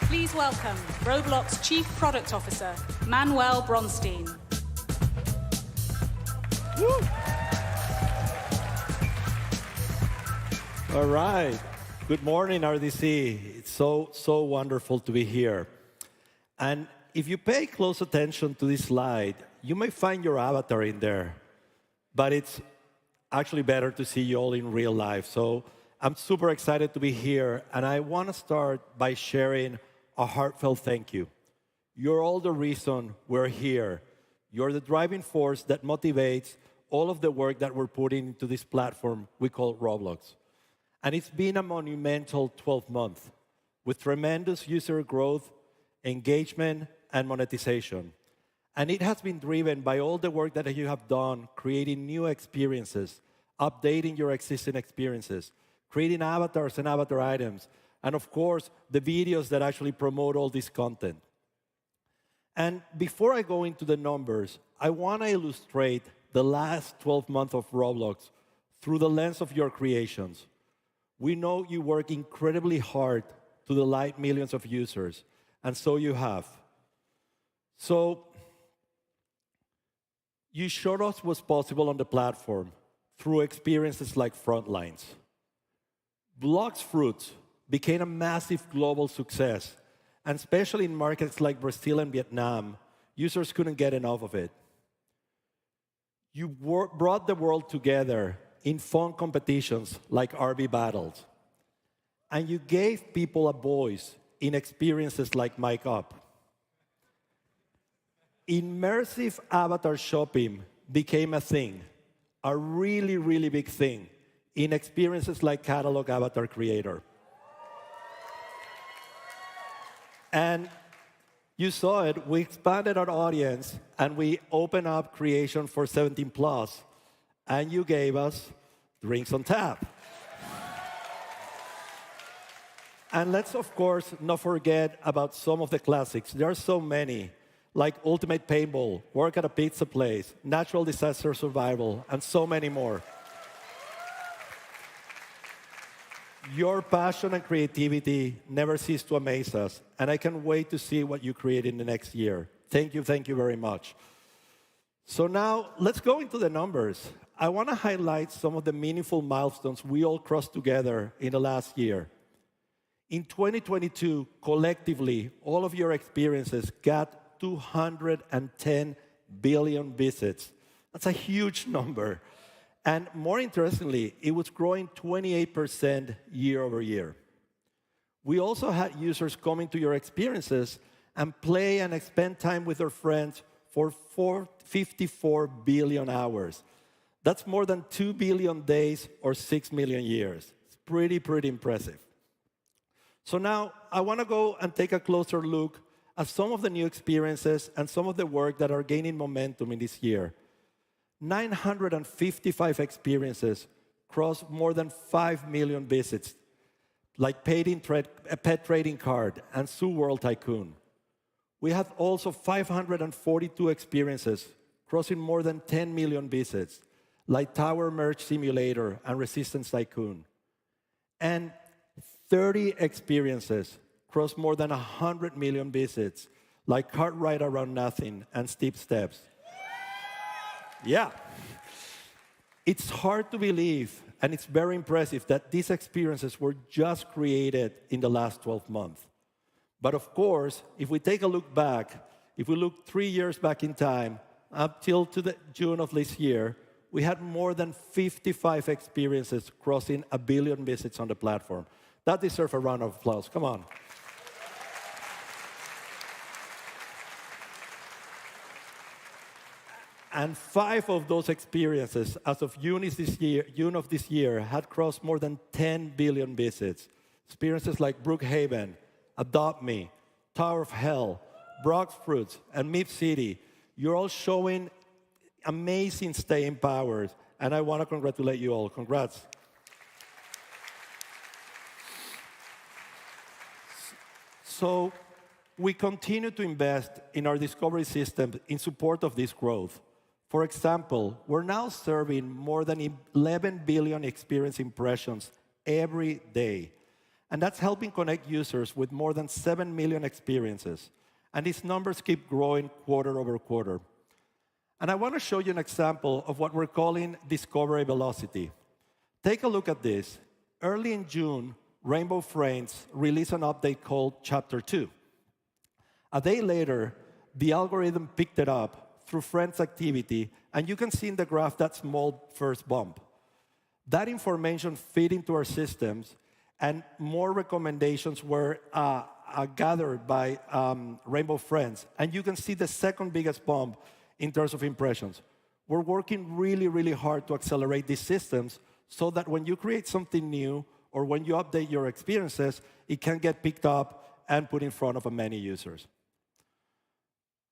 Please welcome Roblox Chief Product Officer, Manuel Bronstein. All right. Good morning, RDC. It's so wonderful to be here. And if you pay close attention to this slide, you may find your avatar in there. But it's actually better to see you all in real life. So I'm super excited to be here, and I want to start by sharing a heartfelt thank you. You're all the reason we're here. You're the driving force that motivates all of the work that we're putting into this platform we call Roblox. And it's been a monumental 12 months with tremendous user growth, engagement, and monetization. And it has been driven by all the work that you have done, creating new experiences, updating your existing experiences, creating avatars and avatar items, and of course, the videos that actually promote all this content. And before I go into the numbers, I want to illustrate the last 12 months of Roblox through the lens of your creations. We know you work incredibly hard to delight millions of users, and so you have. So you showed us what's possible on the platform through experiences like Frontlines. Blox Fruits became a massive global success, and especially in markets like Brazil and Vietnam, users couldn't get enough of it. You brought the world together in fun competitions like RB Battles, and you gave people a voice in experiences like Mic Up. Immersive avatar shopping became a thing, a really, really big thing, in experiences like Catalog Avatar Creator. And you saw it, we expanded our audience, and we opened up creation for 17 plus, and you gave us Drinks on Tap. And let's, of course, not forget about some of the classics. There are so many, like Ultimate Paintball, Work at a Pizza Place, Natural Disaster Survival, and so many more. Your passion and creativity never cease to amaze us, and I can't wait to see what you create in the next year. Thank you very much. So now, let's go into the numbers. I want to highlight some of the meaningful milestones we all crossed together in the last year. In 2022, collectively, all of your experiences got 210 billion visits. That's a huge number. And more interestingly, it was growing 28% year over year. We also had users coming to your experiences and play and spend time with their friends for 54 billion hours. That's more than 2 billion days or 6 million years. It's pretty impressive. So now I want to go and take a closer look at some of the new experiences and some of the work that are gaining momentum in this year. 955 experiences crossed more than 5 million visits, like Pet Trading Card and Zoo World Tycoon. We have also 542 experiences crossing more than 10 million visits, like Tower Merge Simulator and Resistance Tycoon. And 30 experiences crossed more than 100 million visits, like Kart Ride Around Nothing and Steep Steps. Yeah. It's hard to believe, and it's very impressive that these experiences were just created in the last 12 months. But of course, if we take a look back, if we look 3 years back in time, up till to the June of this year, we had more than 55 experiences crossing 1 billion visits on the platform. That deserves a round of applause. Come on. And 5 of those experiences, as of June of this year, had crossed more than 10 billion visits. Experiences like Brookhaven, Adopt Me, Tower of Hell, Blox Fruits, and Myth City. You're all showing amazing staying powers, and I want to congratulate you all. Congrats. So we continue to invest in our discovery system in support of this growth. For example, we're now serving more than 11 billion experience impressions every day. And that's helping connect users with more than 7 million experiences. And these numbers keep growing quarter over quarter. And I want to show you an example of what we're calling discovery velocity. Take a look at this. Early in June, Rainbow Friends released an update called Chapter 2. A day later, the algorithm picked it up through Friends activity, and you can see in the graph that small first bump. That information fit into our systems, and more recommendations were gathered by Rainbow Friends. And you can see the second biggest bump in terms of impressions. We're working really, really hard to accelerate these systems so that when you create something new or when you update your experiences, it can get picked up and put in front of many users.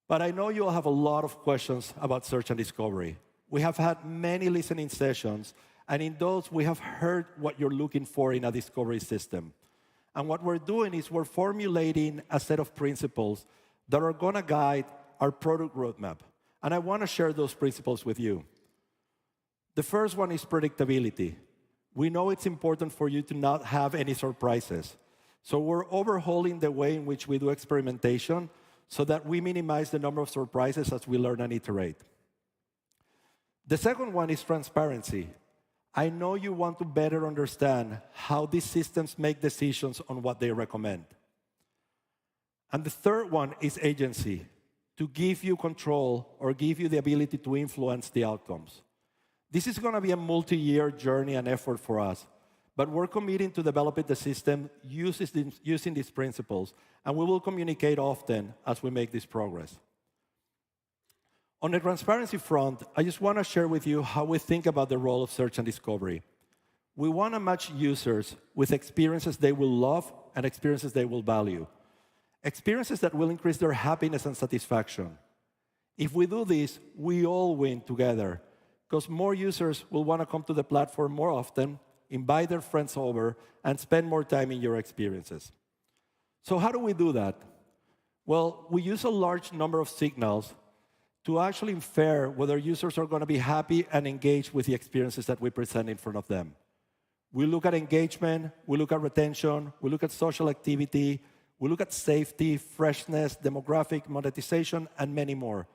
But I know you'll have a lot of questions about search and discovery. We have had many listening sessions, and in those, we have heard what you're looking for in a discovery system. And what we're doing is we're formulating a set of principles that are going to guide our product roadmap. And I want to share those principles with you. The first one is predictability. We know it's important for you to not have any surprises. So we're overhauling the way in which we do experimentation so that we minimize the number of surprises as we learn and iterate. The second one is transparency. I know you want to better understand how these systems make decisions on what they recommend. And the third one is agency, to give you control or give you the ability to influence the outcomes. This is going to be a multi-year journey and effort for us, but we're committing to developing the system using these principles, and we will communicate often as we make this progress. On the transparency front, I just want to share with you how we think about the role of search and discovery. We want to match users with experiences they will love and experiences they will value. Experiences that will increase their happiness and satisfaction. If we do this, we all win together, because more users will want to come to the platform more often, invite their friends over, and spend more time in your experiences. So how do we do that? Well, we use a large number of signals to actually infer whether users are going to be happy and engaged with the experiences that we present in front of them. We look at engagement, we look at retention, we look at social activity, we look at safety, freshness, demographic, monetization, and many more.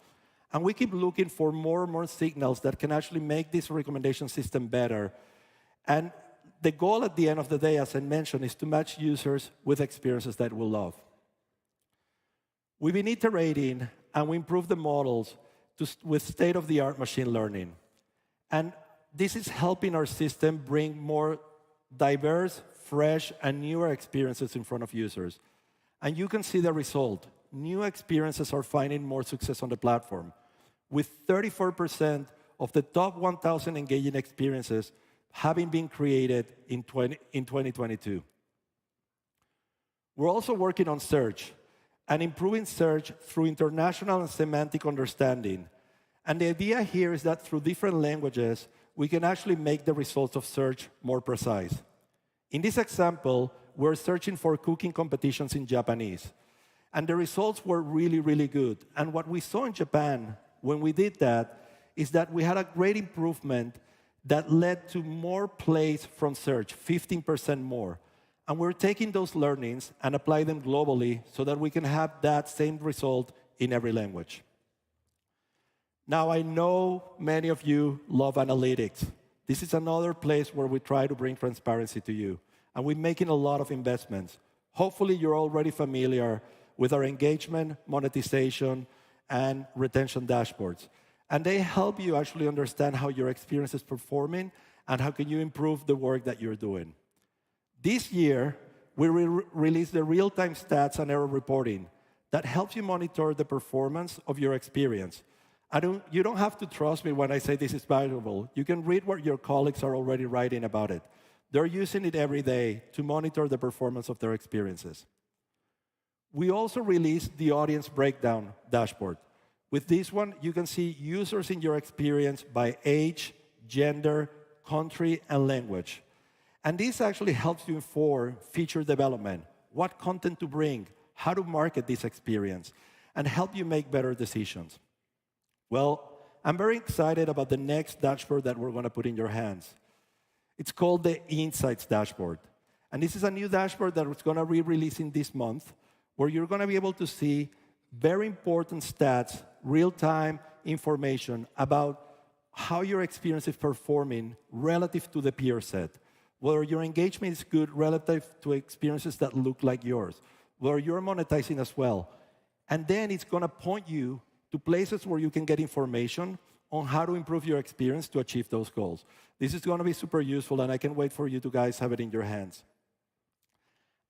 And we keep looking for more and more signals that can actually make this recommendation system better. And the goal at the end of the day, as I mentioned, is to match users with experiences that we love. We've been iterating, and we improve the models with state-of-the-art machine learning. And this is helping our system bring more diverse, fresh, and newer experiences in front of users. And you can see the result. New experiences are finding more success on the platform, with 34% of the top 1,000 engaging experiences having been created in 2022. We're also working on search and improving search through international and semantic understanding. And the idea here is that through different languages, we can actually make the results of search more precise. In this example, we're searching for cooking competitions in Japanese. And the results were really, really good. And what we saw in Japan when we did that is that we had a great improvement that led to more plays from search, 15% more. And we're taking those learnings and apply them globally so that we can have that same result in every language. Now, I know many of you love analytics. This is another place where we try to bring transparency to you. And we're making a lot of investments. Hopefully, you're already familiar with our engagement, monetization, and retention dashboards. And they help you actually understand how your experience is performing and how can you improve the work that you're doing. This year, we released the real-time stats and error reporting that helps you monitor the performance of your experience. You don't have to trust me when I say this is valuable. You can read what your colleagues are already writing about it. They're using it every day to monitor the performance of their experiences. We also released the audience breakdown dashboard. With this one, you can see users in your experience by age, gender, country, and language. And this actually helps you inform feature development, what content to bring, how to market this experience, and help you make better decisions. Well, I'm very excited about the next dashboard that we're going to put in your hands. It's called the Insights Dashboard. And this is a new dashboard that is going to be releasing this month, where you're going to be able to see very important stats, real-time information about how your experience is performing relative to the peer set, whether your engagement is good relative to experiences that look like yours, whether you're monetizing as well. And then it's going to point you to places where you can get information on how to improve your experience to achieve those goals. This is going to be super useful, and I can't wait for you to guys have it in your hands.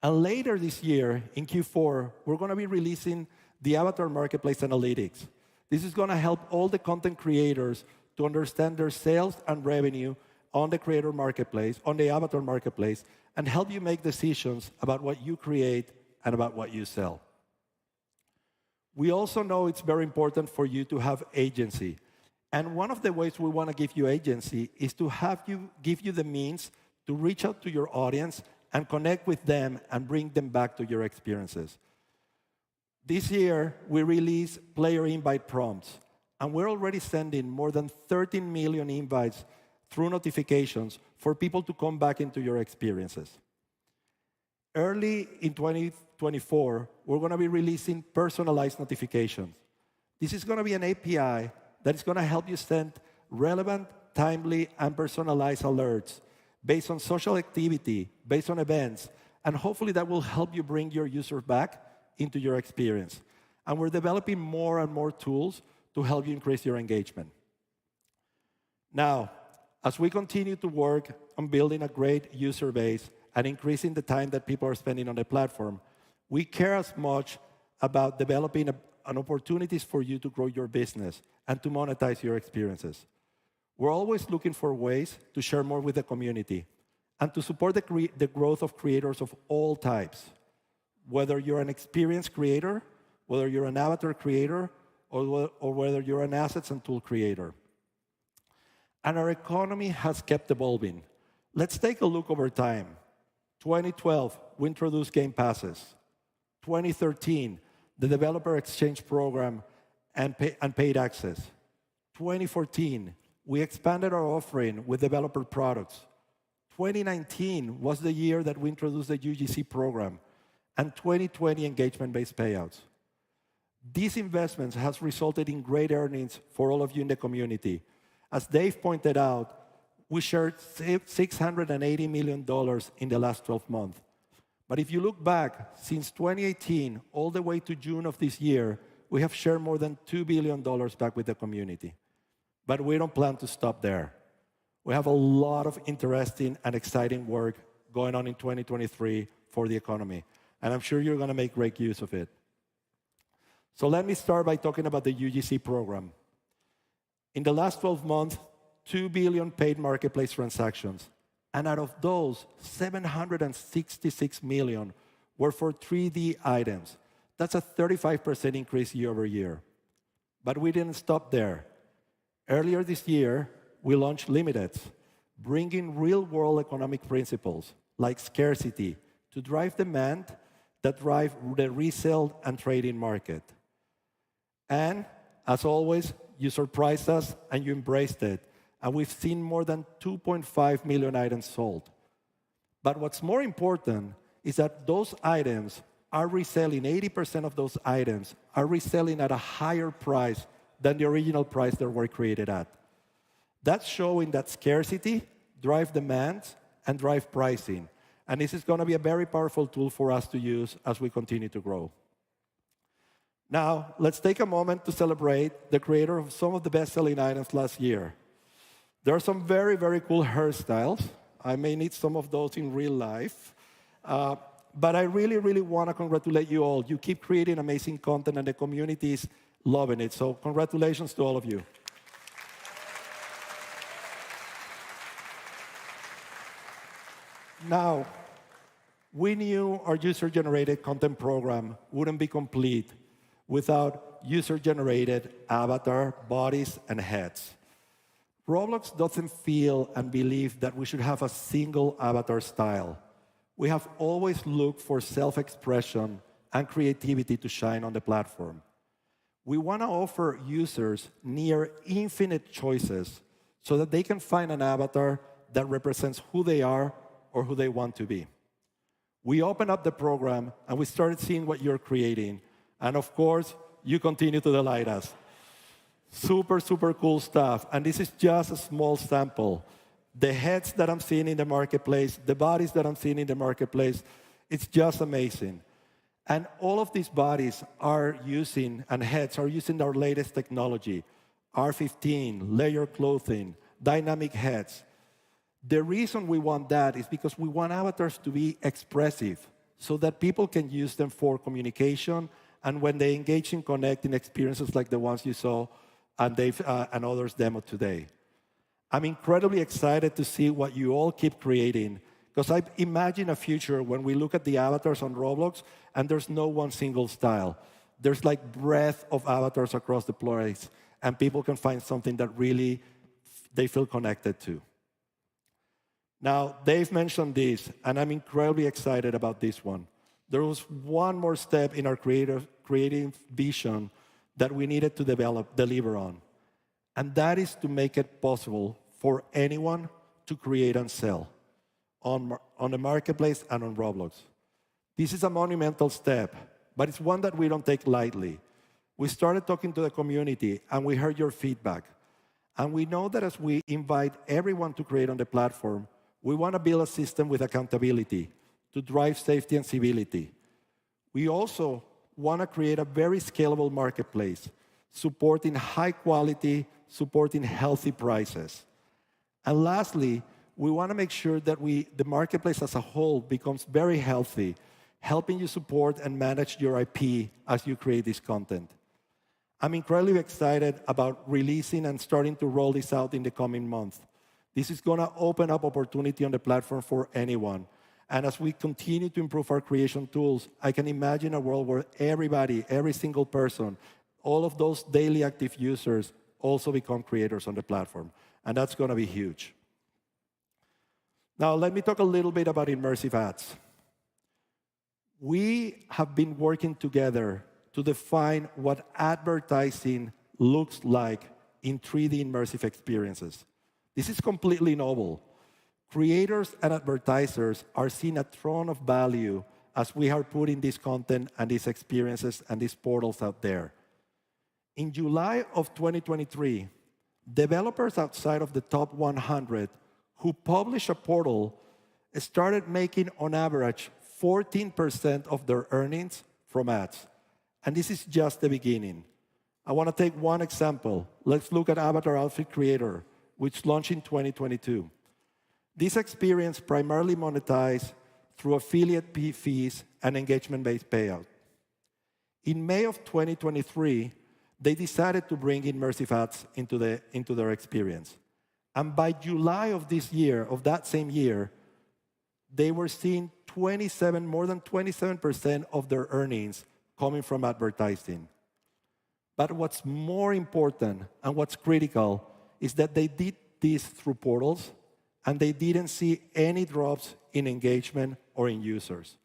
And later this year, in Q4, we're going to be releasing the Avatar Marketplace Analytics. This is going to help all the content creators to understand their sales and revenue on the Creator Marketplace, on the Avatar Marketplace, and help you make decisions about what you create and about what you sell. We also know it's very important for you to have agency. And one of the ways we want to give you agency is to give you the means to reach out to your audience and connect with them and bring them back to your experiences. This year, we released player invite prompts, and we're already sending more than 13 million invites through notifications for people to come back into your experiences. Early in 2024, we're going to be releasing personalized notifications. This is going to be an API that is going to help you send relevant, timely, and personalized alerts based on social activity, based on events, and hopefully that will help you bring your user back into your experience. And we're developing more and more tools to help you increase your engagement. Now, as we continue to work on building a great user base and increasing the time that people are spending on the platform, we care as much about developing an opportunities for you to grow your business and to monetize your experiences. We're always looking for ways to share more with the community and to support the growth of creators of all types, whether you're an experienced creator, whether you're an avatar creator, or whether you're an assets and tool creator. And our economy has kept evolving. Let's take a look over time. 2012, we introduced Game Passes. 2013, the Developer Exchange Program and paid access. 2014, we expanded our offering with developer products. 2019 was the year that we introduced the UGC program, and 2020 engagement-based payouts. These investments has resulted in great earnings for all of you in the community. As Dave pointed out, we shared $680 million in the last 12 months. But if you look back, since 2018, all the way to June of this year, we have shared more than $2 billion back with the community. But we don't plan to stop there. We have a lot of interesting and exciting work going on in 2023 for the economy. And I'm sure you're going to make great use of it. So let me start by talking about the UGC program. In the last 12 months, 2 billion paid marketplace transactions. And out of those, 766 million were for 3D items. That's a 35% increase year over year. But we didn't stop there. Earlier this year, we launched Limiteds, bringing real-world economic principles like scarcity to drive demand that drive the resale and trading market. And, as always, you surprised us and you embraced it. And we've seen more than 2.5 million items sold. But what's more important is that those items are reselling, 80% of those items are reselling at a higher price than the original price they were created at. That's showing that scarcity drives demand and drives pricing. And this is going to be a very powerful tool for us to use as we continue to grow. Now, let's take a moment to celebrate the creator of some of the best-selling items last year. There are some very, very cool hairstyles. I may need some of those in real life. But I really, really want to congratulate you all. You keep creating amazing content, and the community is loving it. So congratulations to all of you. Now, we knew our user-generated content program wouldn't be complete without user-generated avatar, bodies, and heads. Roblox doesn't feel and believe that we should have a single avatar style. We have always looked for self-expression and creativity to shine on the platform. We want to offer users near infinite choices so that they can find an avatar that represents who they are or who they want to be. We opened up the program, and we started seeing what you're creating. And of course, you continue to delight us. Super, super cool stuff. And this is just a small sample. The heads that I'm seeing in the marketplace, the bodies that I'm seeing in the marketplace, it's just amazing. And all of these bodies are using, and heads are using our latest technology, R15, layer clothing, dynamic heads. The reason we want that is because we want avatars to be expressive so that people can use them for communication and when they engage in connecting experiences like the ones you saw and Dave and others demoed today. I'm incredibly excited to see what you all keep creating because I imagine a future when we look at the avatars on Roblox and there's no one single style. There's like breadth of avatars across the place and people can find something that really they feel connected to. Now, Dave mentioned this, and I'm incredibly excited about this one. There was one more step in our creative vision that we needed to deliver on, and that is to make it possible for anyone to create and sell on the marketplace and on Roblox. This is a monumental step, but it's one that we don't take lightly. We started talking to the community, and we heard your feedback. And we know that as we invite everyone to create on the platform, we want to build a system with accountability to drive safety and civility. We also want to create a very scalable marketplace, supporting high quality, supporting healthy prices. And lastly, we want to make sure that the marketplace as a whole becomes very healthy, helping you support and manage your IP as you create this content. I'm incredibly excited about releasing and starting to roll this out in the coming month. This is going to open up opportunity on the platform for anyone. And as we continue to improve our creation tools, I can imagine a world where everybody, every single person, all of those daily active users also become creators on the platform. And that's going to be huge. Now, let me talk a little bit about immersive ads. We have been working together to define what advertising looks like in 3D immersive experiences. This is completely novel. Creators and advertisers are seeing a ton of value as we are putting this content and these experiences and these portals out there. In July of 2023, developers outside of the top 100 who publish a portal started making, on average, 14% of their earnings from ads. And this is just the beginning. I want to take one example. Let's look at Avatar Outfit Creator, which launched in 2022. This experience primarily monetized through affiliate fees and engagement-based payout. In May of 2023, they decided to bring immersive ads into their experience. And by July of this year, of that same year, they were seeing more than 27% of their earnings coming from advertising. But what's more important and what's critical is that they did this through portals and they didn't see any drops in engagement or in users.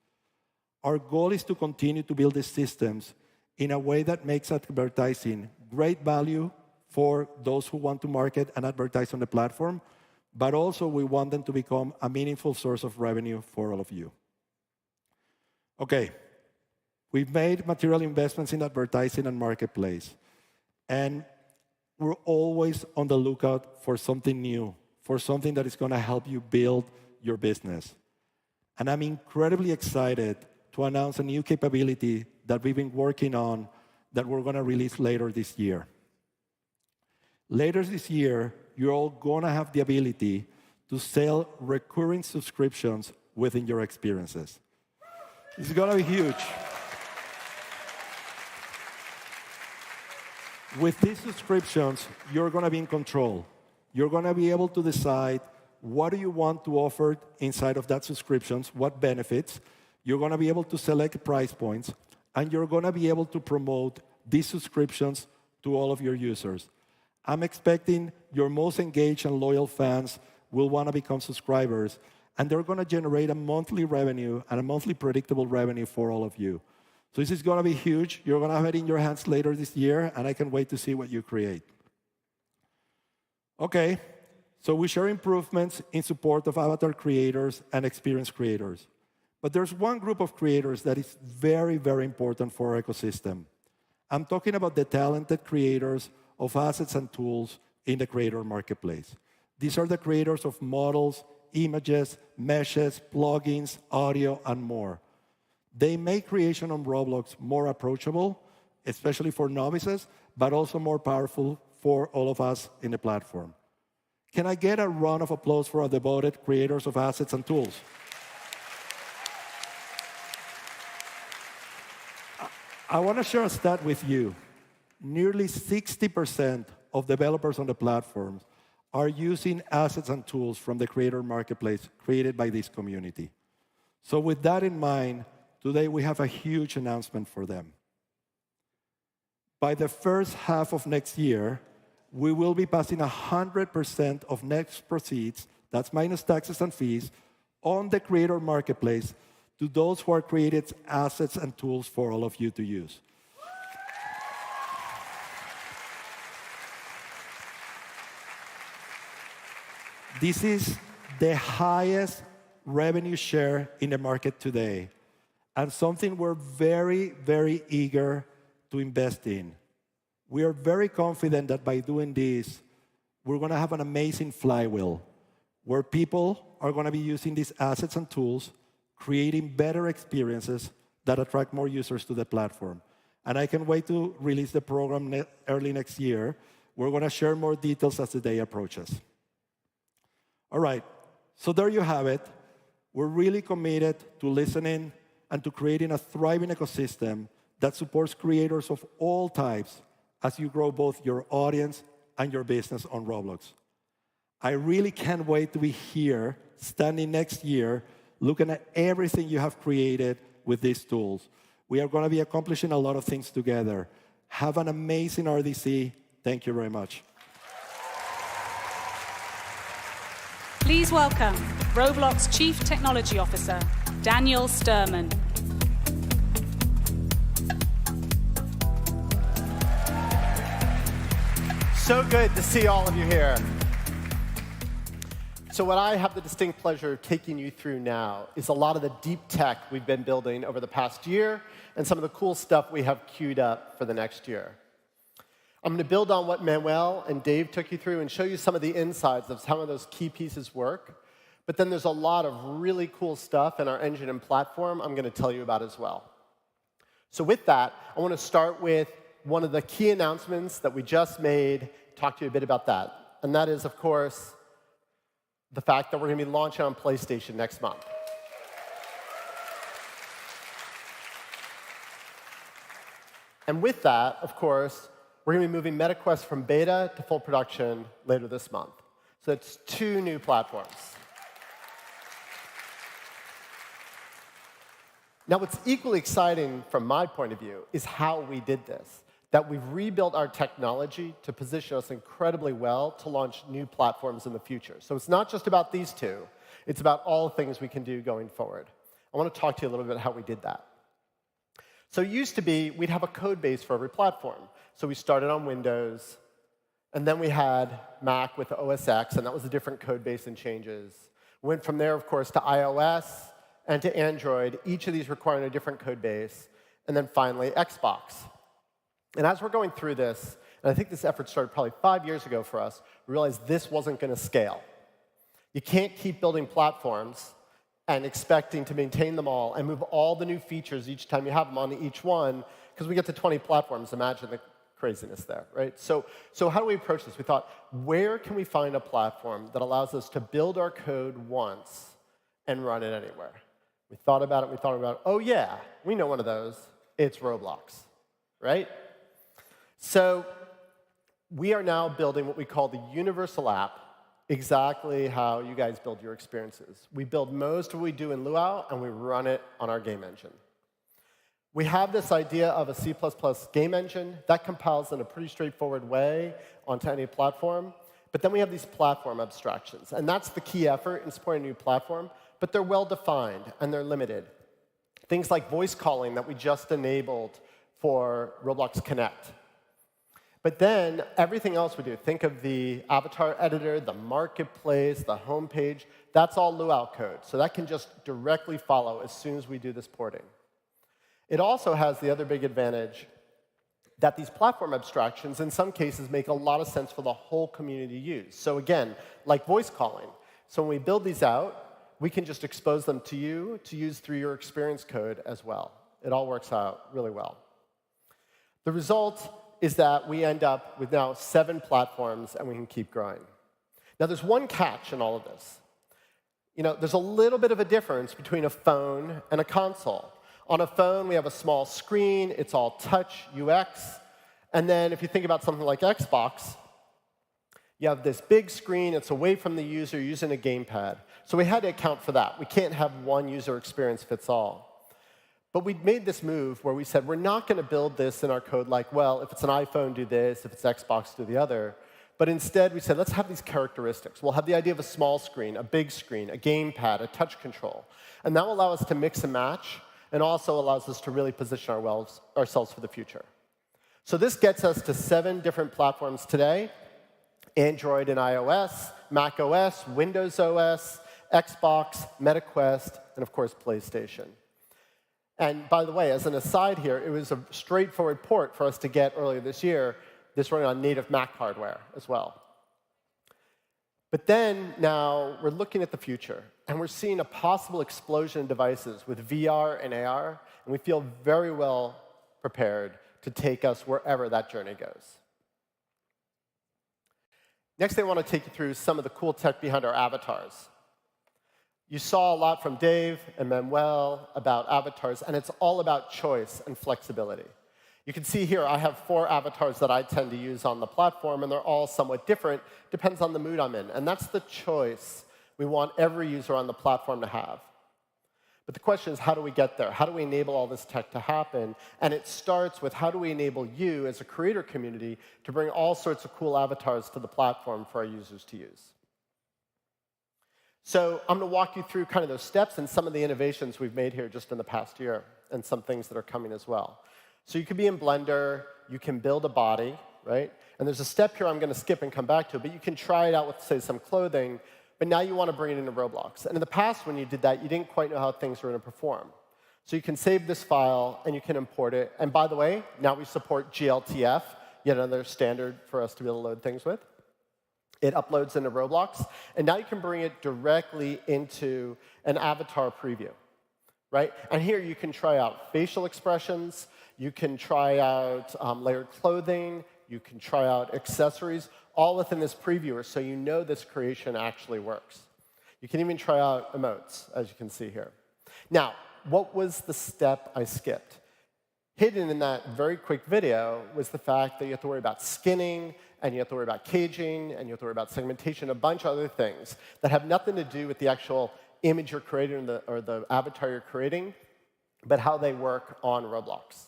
Our goal is to continue to build these systems in a way that makes advertising great value for those who want to market and advertise on the platform, but also we want them to become a meaningful source of revenue for all of you. Okay, we've made material investments in advertising and marketplace, and we're always on the lookout for something new, for something that is going to help you build your business. And I'm incredibly excited to announce a new capability that we've been working on that we're going to release later this year. Later this year, you're all going to have the ability to sell recurring subscriptions within your experiences. It's going to be huge. With these subscriptions, you're going to be in control. You're going to be able to decide what do you want to offer inside of that subscriptions, what benefits. You're going to be able to select price points, and you're going to be able to promote these subscriptions to all of your users. I'm expecting your most engaged and loyal fans will want to become subscribers, and they're going to generate a monthly revenue and a monthly predictable revenue for all of you. So this is going to be huge. You're going to have it in your hands later this year, and I can't wait to see what you create. Okay, so we share improvements in support of avatar creators and experience creators. But there's one group of creators that is very, very important for our ecosystem. I'm talking about the talented creators of assets and tools in the creator marketplace. These are the creators of models, images, meshes, plugins, audio, and more. They make creation on Roblox more approachable, especially for novices, but also more powerful for all of us in the platform. Can I get a round of applause for our devoted creators of assets and tools? I want to share a stat with you. Nearly 60% of developers on the platforms are using assets and tools from the creator marketplace created by this community. So with that in mind, today we have a huge announcement for them. By the first half of next year, we will be passing 100% of net proceeds, that's minus taxes and fees, on the creator marketplace to those who are created assets and tools for all of you to use. This is the highest revenue share in the market today, and something we're very, very eager to invest in. We are very confident that by doing this, we're going to have an amazing flywheel where people are going to be using these assets and tools, creating better experiences that attract more users to the platform. And I can't wait to release the program early next year. We're going to share more details as the day approaches. All right, so there you have it. We're really committed to listening and to creating a thriving ecosystem that supports creators of all types as you grow both your audience and your business on Roblox. I really can't wait to be here, standing next year, looking at everything you have created with these tools. We are going to be accomplishing a lot of things together. Have an amazing RDC. Thank you very much. Please welcome Roblox Chief Technology Officer, Daniel Sturman. So good to see all of you here. So what I have the distinct pleasure of taking you through now is a lot of the deep tech we've been building over the past year and some of the cool stuff we have queued up for the next year. I'm going to build on what Manuel and Dave took you through and show you some of the insides of how those key pieces work. But then there's a lot of really cool stuff in our engine and platform I'm going to tell you about as well. So with that, I want to start with one of the key announcements that we just made, talk to you a bit about that. And that is, of course, the fact that we're going to be launching on PlayStation next month. And with that, of course, we're going to be moving MetaQuest from beta to full production later this month. So it's 2 new platforms. Now, what's equally exciting from my point of view is how we did this, that we've rebuilt our technology to position us incredibly well to launch new platforms in the future. So it's not just about these 2. It's about all the things we can do going forward. I want to talk to you a little bit about how we did that. So it used to be we'd have a code base for every platform. So we started on Windows, and then we had Mac with OS X, and that was a different code base and changes. Went from there, of course, to iOS and to Android, each of these requiring a different code base, and then finally Xbox. And as we're going through this, and I think this effort started probably 5 years ago for us, we realized this wasn't going to scale. You can't keep building platforms and expecting to maintain them all and move all the new features each time you have them on each one, because we get to 20 platforms. Imagine the craziness there, right? So how do we approach this? We thought, where can we find a platform that allows us to build our code once and run it anywhere? We thought about it, we thought about it. Oh, yeah, we know one of those. It's Roblox, right? So we are now building what we call the universal app, exactly how you guys build your experiences. We build most of what we do in Luau, and we run it on our game engine. We have this idea of a C++ game engine that compiles in a pretty straightforward way onto any platform. But then we have these platform abstractions. And that's the key effort in supporting a new platform. But they're well-defined, and they're limited. Things like voice calling that we just enabled for Roblox Connect. But then everything else we do, think of the avatar editor, the marketplace, the homepage, that's all Luau code. So that can just directly follow as soon as we do this porting. It also has the other big advantage that these platform abstractions, in some cases, make a lot of sense for the whole community to use. So again, like voice calling. So when we build these out, we can just expose them to you to use through your experience code as well. It all works out really well. The result is that we end up with now 7 platforms, and we can keep growing. Now, there's one catch in all of this. There's a little bit of a difference between a phone and a console. On a phone, we have a small screen. It's all touch, UX. And then if you think about something like Xbox, you have this big screen. It's away from the user using a gamepad. So we had to account for that. We can't have one user experience fits all. But we made this move where we said, we're not going to build this in our code like, well, if it's an iPhone, do this. If it's Xbox, do the other. But instead, we said, let's have these characteristics. We'll have the idea of a small screen, a big screen, a gamepad, a touch control. And that will allow us to mix and match, and also allows us to really position ourselves for the future. So this gets us to 7 different platforms today: Android and iOS, Mac OS, Windows OS, Xbox, MetaQuest, and of course, PlayStation. And by the way, as an aside here, it was a straightforward port for us to get earlier this year, this running on native Mac hardware as well. But then now we're looking at the future, and we're seeing a possible explosion in devices with VR and AR, and we feel very well prepared to take us wherever that journey goes. Next, I want to take you through some of the cool tech behind our avatars. You saw a lot from Dave and Manuel about avatars, and it's all about choice and flexibility. You can see here I have 4 avatars that I tend to use on the platform, and they're all somewhat different. Depends on the mood I'm in. And that's the choice we want every user on the platform to have. But the question is, how do we get there? How do we enable all this tech to happen? And it starts with, how do we enable you as a creator community to bring all sorts of cool avatars to the platform for our users to use? So I'm going to walk you through kind of those steps and some of the innovations we've made here just in the past year, and some things that are coming as well. So you could be in Blender, you can build a body, right? And there's a step here I'm going to skip and come back to, but you can try it out with, say, some clothing, but now you want to bring it into Roblox. And in the past, when you did that, you didn't quite know how things were going to perform. So you can save this file, and you can import it. And by the way, now we support GLTF, yet another standard for us to be able to load things with. It uploads into Roblox, and now you can bring it directly into an avatar preview, right? And here you can try out facial expressions, you can try out layered clothing, you can try out accessories, all within this previewer, so you know this creation actually works. You can even try out emotes, as you can see here. Now, what was the step I skipped? Hidden in that very quick video was the fact that you have to worry about skinning, and you have to worry about caging, and you have to worry about segmentation, a bunch of other things that have nothing to do with the actual image you're creating or the avatar you're creating, but how they work on Roblox.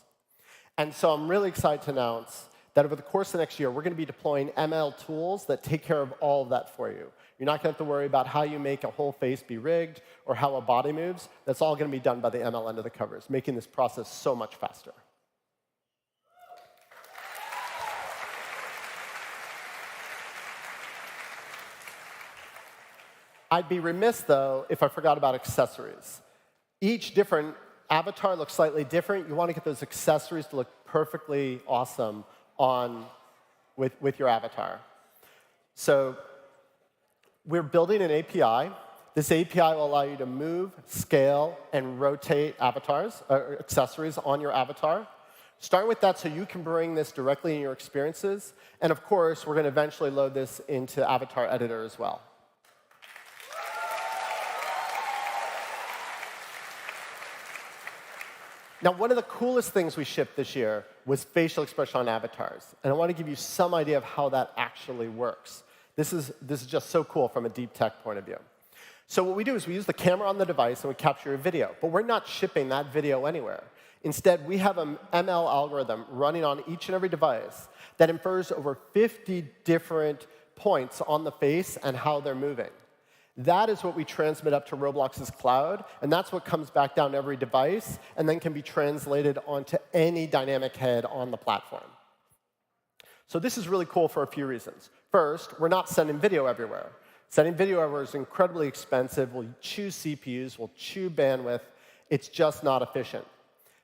And so I'm really excited to announce that over the course of the next year, we're going to be deploying ML tools that take care of all of that for you. You're not going to have to worry about how you make a whole face be rigged or how a body moves. That's all going to be done by the ML under the covers, making this process so much faster. I'd be remiss, though, if I forgot about accessories. Each different avatar looks slightly different. You want to get those accessories to look perfectly awesome with your avatar. So we're building an API. This API will allow you to move, scale, and rotate avatars, accessories on your avatar. Start with that so you can bring this directly in your experiences. And of course, we're going to eventually load this into Avatar Editor as well. Now, one of the coolest things we shipped this year was facial expression on avatars. And I want to give you some idea of how that actually works. This is just so cool from a deep tech point of view. So what we do is we use the camera on the device and we capture a video. But we're not shipping that video anywhere. Instead, we have an ML algorithm running on each and every device that infers over 50 different points on the face and how they're moving. That is what we transmit up to Roblox's cloud, and that's what comes back down to every device and then can be translated onto any dynamic head on the platform. So this is really cool for a few reasons. First, we're not sending video everywhere. Sending video everywhere is incredibly expensive. We'll chew CPUs, we'll chew bandwidth. It's just not efficient.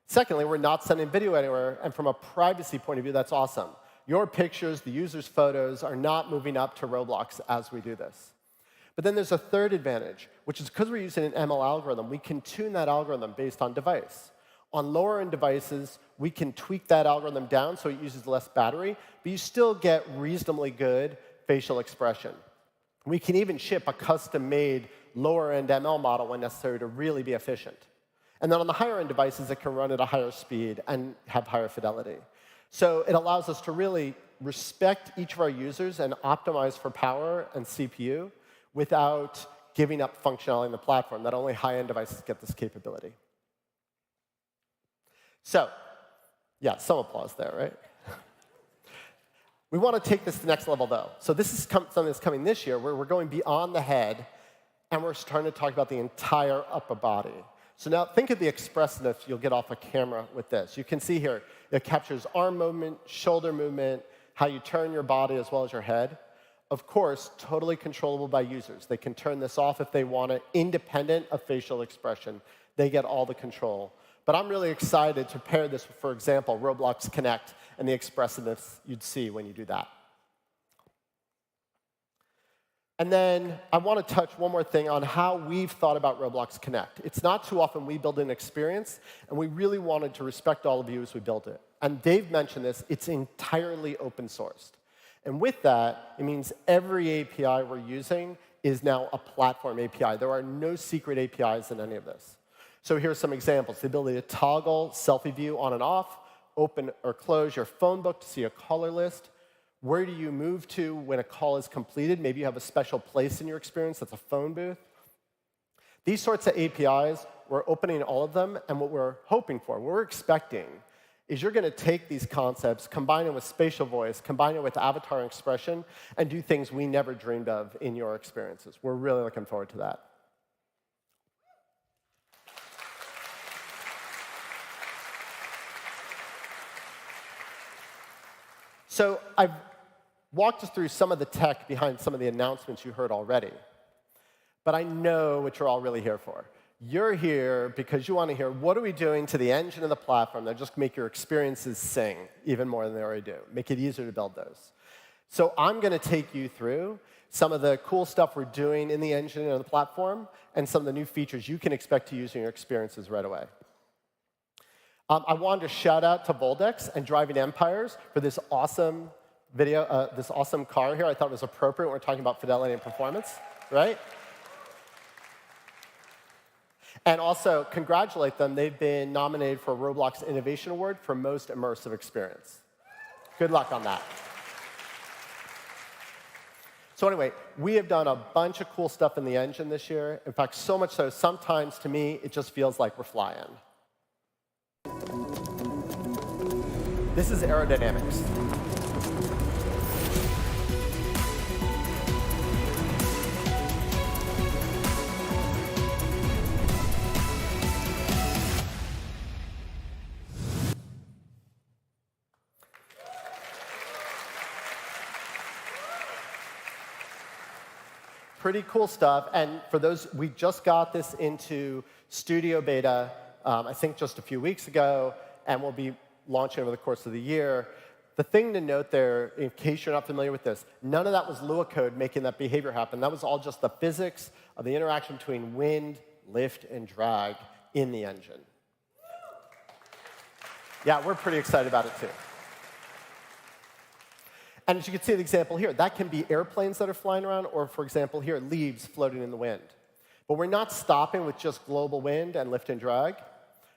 Secondly, we're not sending video anywhere, and from a privacy point of view, that's awesome. Your pictures, the user's photos, are not moving up to Roblox as we do this. But then there's a third advantage, which is because we're using an ML algorithm, we can tune that algorithm based on device. On lower-end devices, we can tweak that algorithm down so it uses less battery, but you still get reasonably good facial expression. We can even ship a custom-made lower-end ML model when necessary to really be efficient. And then on the higher-end devices, it can run at a higher speed and have higher fidelity. So it allows us to really respect each of our users and optimize for power and CPU without giving up functionality in the platform. That only high-end devices get this capability. So, yeah, some applause there, right? We want to take this to the next level, though. So this is something that's coming this year, where we're going beyond the head, and we're starting to talk about the entire upper body. So now think of the expressiveness you'll get off a camera with this. You can see here, it captures arm movement, shoulder movement, how you turn your body as well as your head. Of course, totally controllable by users. They can turn this off if they want it, independent of facial expression. They get all the control. But I'm really excited to pair this with, for example, Roblox Connect and the expressiveness you'd see when you do that. And then I want to touch one more thing on how we've thought about Roblox Connect. It's not too often we build an experience, and we really wanted to respect all of you as we built it. And Dave mentioned this, it's entirely open sourced. And with that, it means every API we're using is now a platform API. There are no secret APIs in any of this. So here's some examples. The ability to toggle selfie view on and off, open or close your phone book to see a caller list. Where do you move to when a call is completed? Maybe you have a special place in your experience that's a phone booth. These sorts of APIs, we're opening all of them, and what we're hoping for, what we're expecting, is you're going to take these concepts, combine it with spatial voice, combine it with avatar expression, and do things we never dreamed of in your experiences. We're really looking forward to that. So I've walked us through some of the tech behind some of the announcements you heard already. But I know what you're all really here for. You're here because you want to hear, what are we doing to the engine and the platform that just make your experiences sing even more than they already do, make it easier to build those. So I'm going to take you through some of the cool stuff we're doing in the engine and the platform, and some of the new features you can expect to use in your experiences right away. I wanted to shout out to Voldex and Driving Empires for this awesome video, this awesome car here. I thought it was appropriate when we're talking about fidelity and performance, right? And also congratulate them. They've been nominated for a Roblox Innovation Award for Most Immersive Experience. Good luck on that. So anyway, we have done a bunch of cool stuff in the engine this year. In fact, so much so, sometimes to me, it just feels like we're flying. This is aerodynamics. Pretty cool stuff. And for those, we just got this into studio beta, I think just a few weeks ago, and we'll be launching over the course of the year. The thing to note there, in case you're not familiar with this, none of that was Lua code making that behavior happen. That was all just the physics of the interaction between wind, lift, and drag in the engine. Yeah, we're pretty excited about it, too. And as you can see the example here, that can be airplanes that are flying around, or, for example, here, leaves floating in the wind. But we're not stopping with just global wind and lift and drag.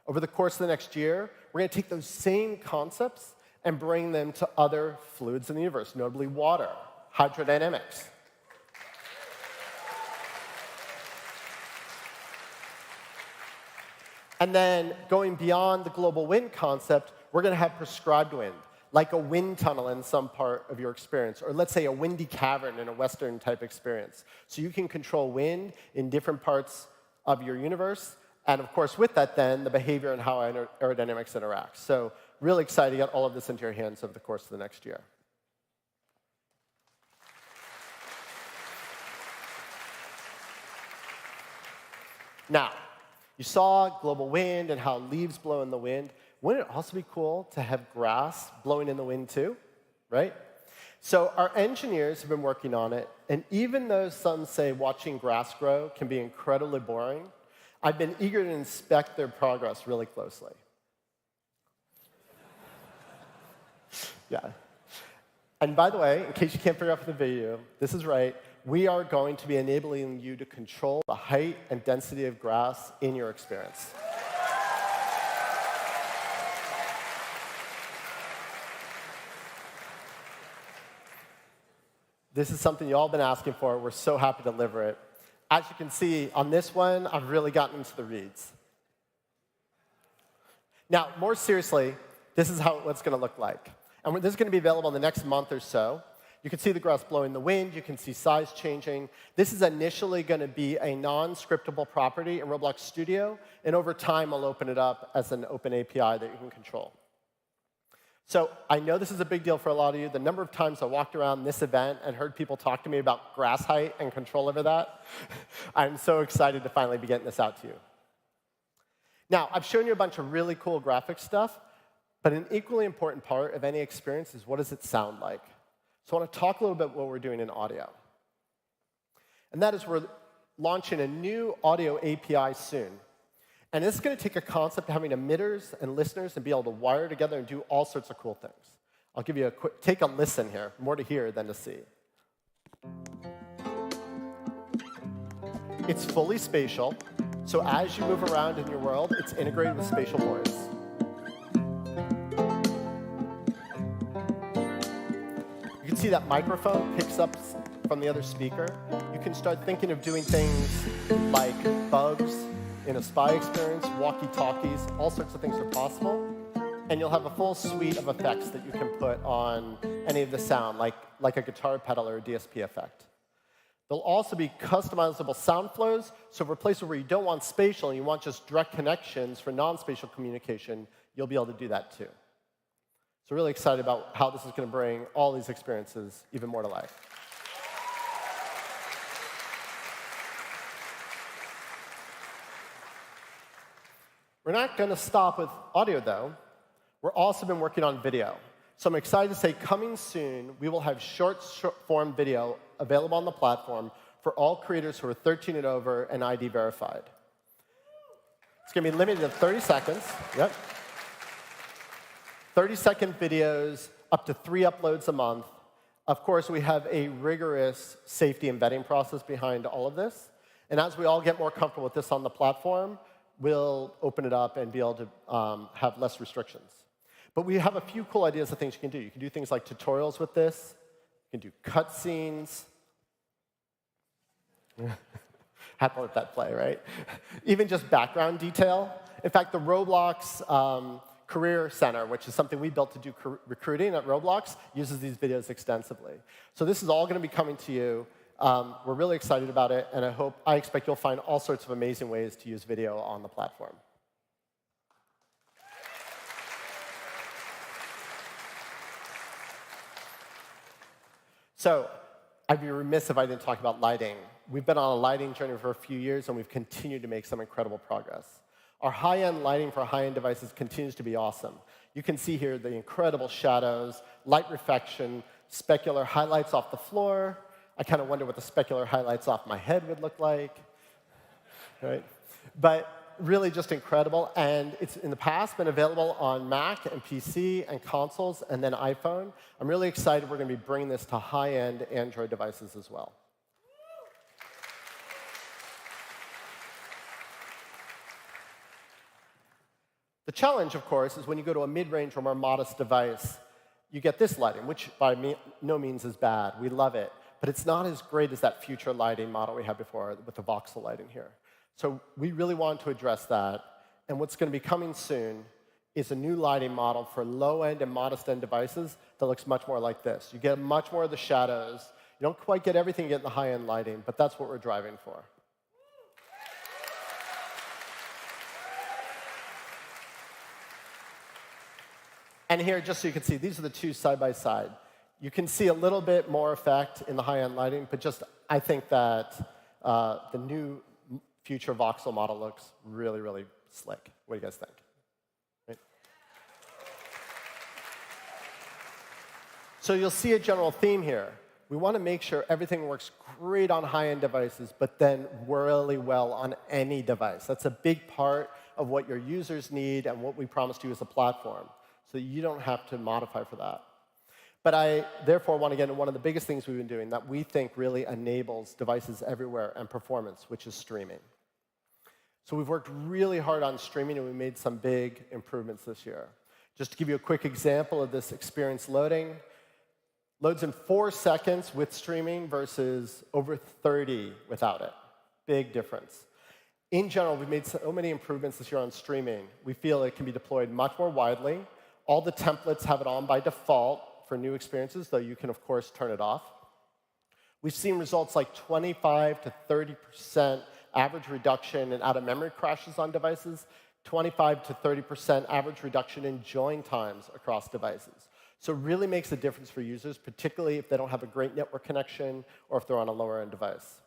Over the course of the next year, we're going to take those same concepts and bring them to other fluids in the universe, notably water, hydrodynamics. And then going beyond the global wind concept, we're going to have prescribed wind, like a wind tunnel in some part of your experience, or let's say a windy cavern in a Western type experience. So you can control wind in different parts of your universe. And of course, with that, then, the behavior and how aerodynamics interact. So really excited to get all of this into your hands over the course of the next year. Now, you saw global wind and how leaves blow in the wind. Wouldn't it also be cool to have grass blowing in the wind, too? Right? So our engineers have been working on it. And even though some say watching grass grow can be incredibly boring, I've been eager to inspect their progress really closely. Yeah. And by the way, in case you can't figure out from the video, this is right. we are going to be enabling you to control the height and density of grass in your experience. This is something you all been asking for. We're so happy to deliver it. As you can see, on this one, I've really gotten into the reeds. Now, more seriously, this is what it's going to look like. And this is going to be available in the next month or so. You can see the grass blowing in the wind. You can see size changing. This is initially going to be a non-scriptable property in Roblox Studio. And over time, I'll open it up as an open API that you can control. So I know this is a big deal for a lot of you. The number of times I walked around this event and heard people talk to me about grass height and control over that, I'm so excited to finally be getting this out to you. Now, I've shown you a bunch of really cool graphic stuff, but an equally important part of any experience is what does it sound like? So I want to talk a little bit about what we're doing in audio. And that is we're launching a new audio API soon. And this is going to take a concept of having emitters and listeners and be able to wire together and do all sorts of cool things. I'll give you a quick, take a listen here. More to hear than to see. It's fully spatial. So as you move around in your world, it's integrated with spatial voice. You can see that microphone picks up from the other speaker. You can start thinking of doing things like bugs in a spy experience, walkie-talkies, all sorts of things are possible. And you'll have a full suite of effects that you can put on any of the sound, like a guitar pedal or a DSP effect. There'll also be customizable sound flows. So for places where you don't want spatial and you want just direct connections for non-spatial communication, you'll be able to do that too. So really excited about how this is going to bring all these experiences even more to life. We're not going to stop with audio, though. We've also been working on video. So I'm excited to say, coming soon, we will have short-form video available on the platform for all creators who are 13 and over and ID verified. It's going to be limited to 30 seconds. Yep. 30-second videos, up to 3 uploads a month. Of course, we have a rigorous safety and vetting process behind all of this. And as we all get more comfortable with this on the platform, we'll open it up and be able to have less restrictions. But we have a few cool ideas of things you can do. You can do things like tutorials with this. You can do cutscenes. Had to let that play, right? Even just background detail. In fact, the Roblox Career Center, which is something we built to do recruiting at Roblox, uses these videos extensively. So this is all going to be coming to you. We're really excited about it, and I expect you'll find all sorts of amazing ways to use video on the platform. So I'd be remiss if I didn't talk about lighting. We've been on a lighting journey for a few years, and we've continued to make some incredible progress. Our high-end lighting for high-end devices continues to be awesome. You can see here the incredible shadows, light reflection, specular highlights off the floor. I kind of wonder what the specular highlights off my head would look like. Right? But really just incredible. And it's in the past been available on Mac and PC and consoles and then iPhone. I'm really excited we're going to be bringing this to high-end Android devices as well. The challenge, of course, is when you go to a mid-range or more modest device, you get this lighting, which by no means is bad. We love it. But it's not as great as that future lighting model we had before with the voxel lighting here. So we really want to address that. And what's going to be coming soon is a new lighting model for low-end and modest-end devices that looks much more like this. You get much more of the shadows. You don't quite get everything you get in the high-end lighting, but that's what we're driving for. And here, just so you can see, these are the two side by side. You can see a little bit more effect in the high-end lighting, but just I think that the new future voxel model looks really, really slick. What do you guys think? Right? So you'll see a general theme here. We want to make sure everything works great on high-end devices, but then really well on any device. That's a big part of what your users need and what we promise to you as a platform, so you don't have to modify for that. But I, therefore, want to get into one of the biggest things we've been doing that we think really enables devices everywhere and performance, which is streaming. So we've worked really hard on streaming, and we made some big improvements this year. Just to give you a quick example of this experience loading, loads in 4 seconds with streaming versus over 30 without it. Big difference. In general, we've made so many improvements this year on streaming. We feel it can be deployed much more widely. All the templates have it on by default for new experiences, though you can, of course, turn it off. We've seen results like 25 to 30% average reduction in out-of-memory crashes on devices, 25 to 30% average reduction in join times across devices. So it really makes a difference for users, particularly if they don't have a great network connection or if they're on a lower-end device.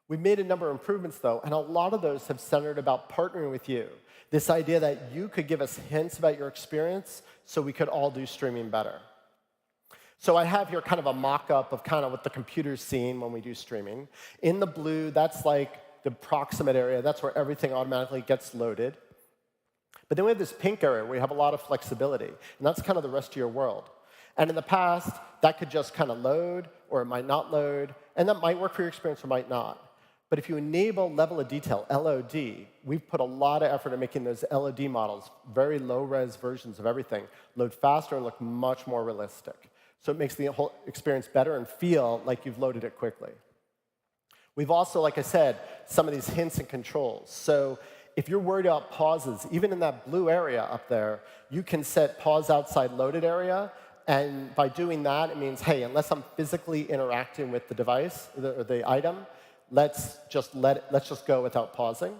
We've made a number of improvements, though, and a lot of those have centered about partnering with you. This idea that you could give us hints about your experience so we could all do streaming better. So I have here kind of a mock-up of kind of what the computer's seeing when we do streaming. In the blue, that's like the proximate area. That's where everything automatically gets loaded. But then we have this pink area where we have a lot of flexibility, and that's kind of the rest of your world. And in the past, that could just kind of load, or it might not load, and that might work for your experience or might not. But if you enable level of detail, LOD, we've put a lot of effort in making those LOD models, very low-res versions of everything, load faster and look much more realistic. So it makes the whole experience better and feel like you've loaded it quickly. We've also, like I said, some of these hints and controls. So if you're worried about pauses, even in that blue area up there, you can set pause outside loaded area. And by doing that, it means, hey, unless I'm physically interacting with the device or the item, let's just go without pausing.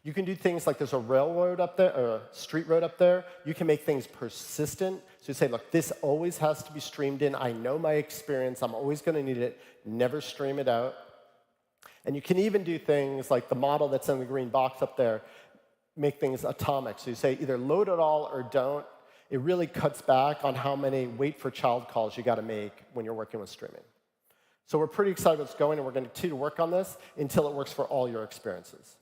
You can do things like there's a railroad up there, or a street road up there. You can make things persistent. So you say, look, this always has to be streamed in. I know my experience. I'm always going to need it. Never stream it out. And you can even do things like the model that's in the green box up there, make things atomic. So you say either load it all or don't. It really cuts back on how many wait for child calls you got to make when you're working with streaming. So we're pretty excited what's going, and we're going to continue to work on this until it works for all your experiences.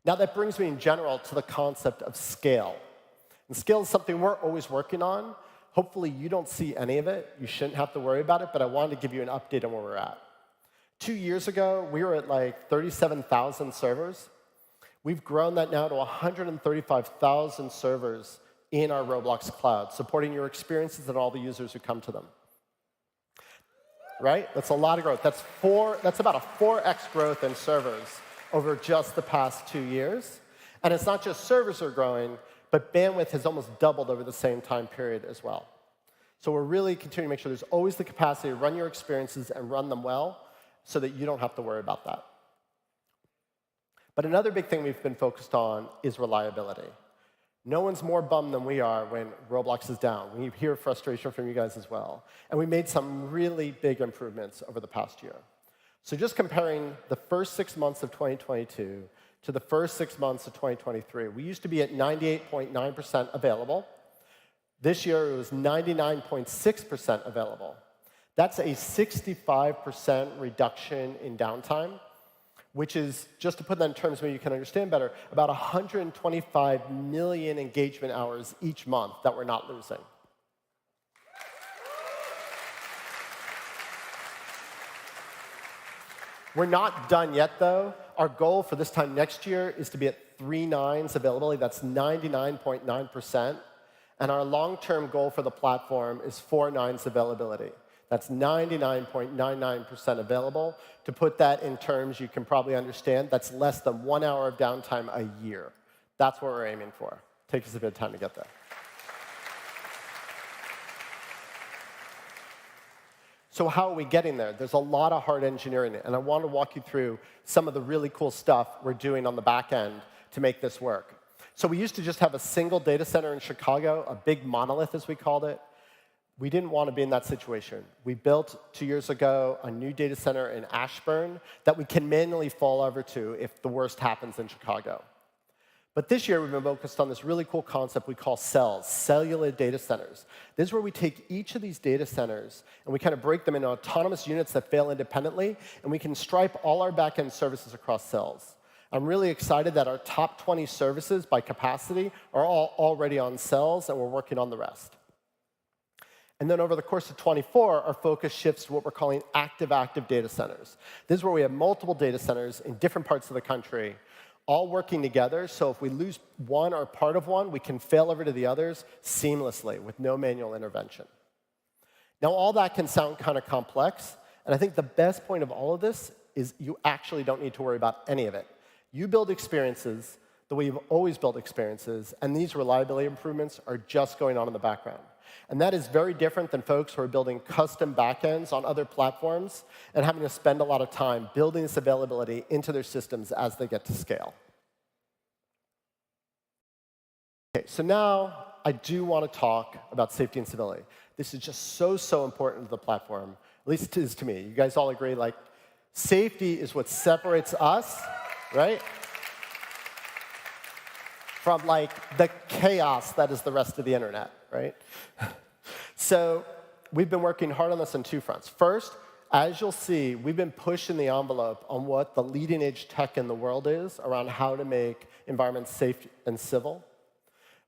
Now that brings me in general to the concept of scale. And scale is something we're always working on. Hopefully you don't see any of it. You shouldn't have to worry about it, but I wanted to give you an update on where we're at. 2 years ago, we were at like 37,000 servers. We've grown that now to 135,000 servers in our Roblox cloud, supporting your experiences and all the users who come to them. Right? That's a lot of growth. That's about a 4x growth in servers over just the past 2 years. And it's not just servers are growing, but bandwidth has almost doubled over the same time period as well. So we're really continuing to make sure there's always the capacity to run your experiences and run them well so that you don't have to worry about that. But another big thing we've been focused on is reliability. No one's more bummed than we are when Roblox is down. We hear frustration from you guys as well. And we made some really big improvements over the past year. So just comparing the first 6 months of 2022 to the first 6 months of 2023, we used to be at 98.9% available. This year, it was 99.6% available. That's a 65% reduction in downtime, which is, just to put that in terms where you can understand better, about 125 million engagement hours each month that we're not losing. We're not done yet, though. Our goal for this time next year is to be at 3 nines availability. That's 99.9%. And our long-term goal for the platform is 4 nines availability. That's 99.99% available. To put that in terms you can probably understand, that's less than 1 hour of downtime a year. That's what we're aiming for. Takes us a bit of time to get there. So how are we getting there? There's a lot of hard engineering, and I want to walk you through some of the really cool stuff we're doing on the back end to make this work. So we used to just have a single data center in Chicago, a big monolith, as we called it. We didn't want to be in that situation. We built 2 years ago a new data center in Ashburn that we can manually fall over to if the worst happens in Chicago. But this year, we've been focused on this really cool concept we call cells, cellular data centers. This is where we take each of these data centers and we kind of break them into autonomous units that fail independently, and we can stripe all our back-end services across cells. I'm really excited that our top 20 services by capacity are all already on cells, and we're working on the rest. And then over the course of 24, our focus shifts to what we're calling active data centers. This is where we have multiple data centers in different parts of the country, all working together. So if we lose one or part of one, we can fail over to the others seamlessly with no manual intervention. Now, all that can sound kind of complex. And I think the best point of all of this is you actually don't need to worry about any of it. You build experiences the way you've always built experiences, and these reliability improvements are just going on in the background. And that is very different than folks who are building custom backends on other platforms and having to spend a lot of time building this availability into their systems as they get to scale. Okay, so now I do want to talk about safety and civility. This is just so important to the platform, at least it is to me. You guys all agree, like, safety is what separates us, right, from, like, the chaos that is the rest of the internet, right? So we've been working hard on this on two fronts. First, as you'll see, we've been pushing the envelope on what the leading-edge tech in the world is around how to make environments safe and civil.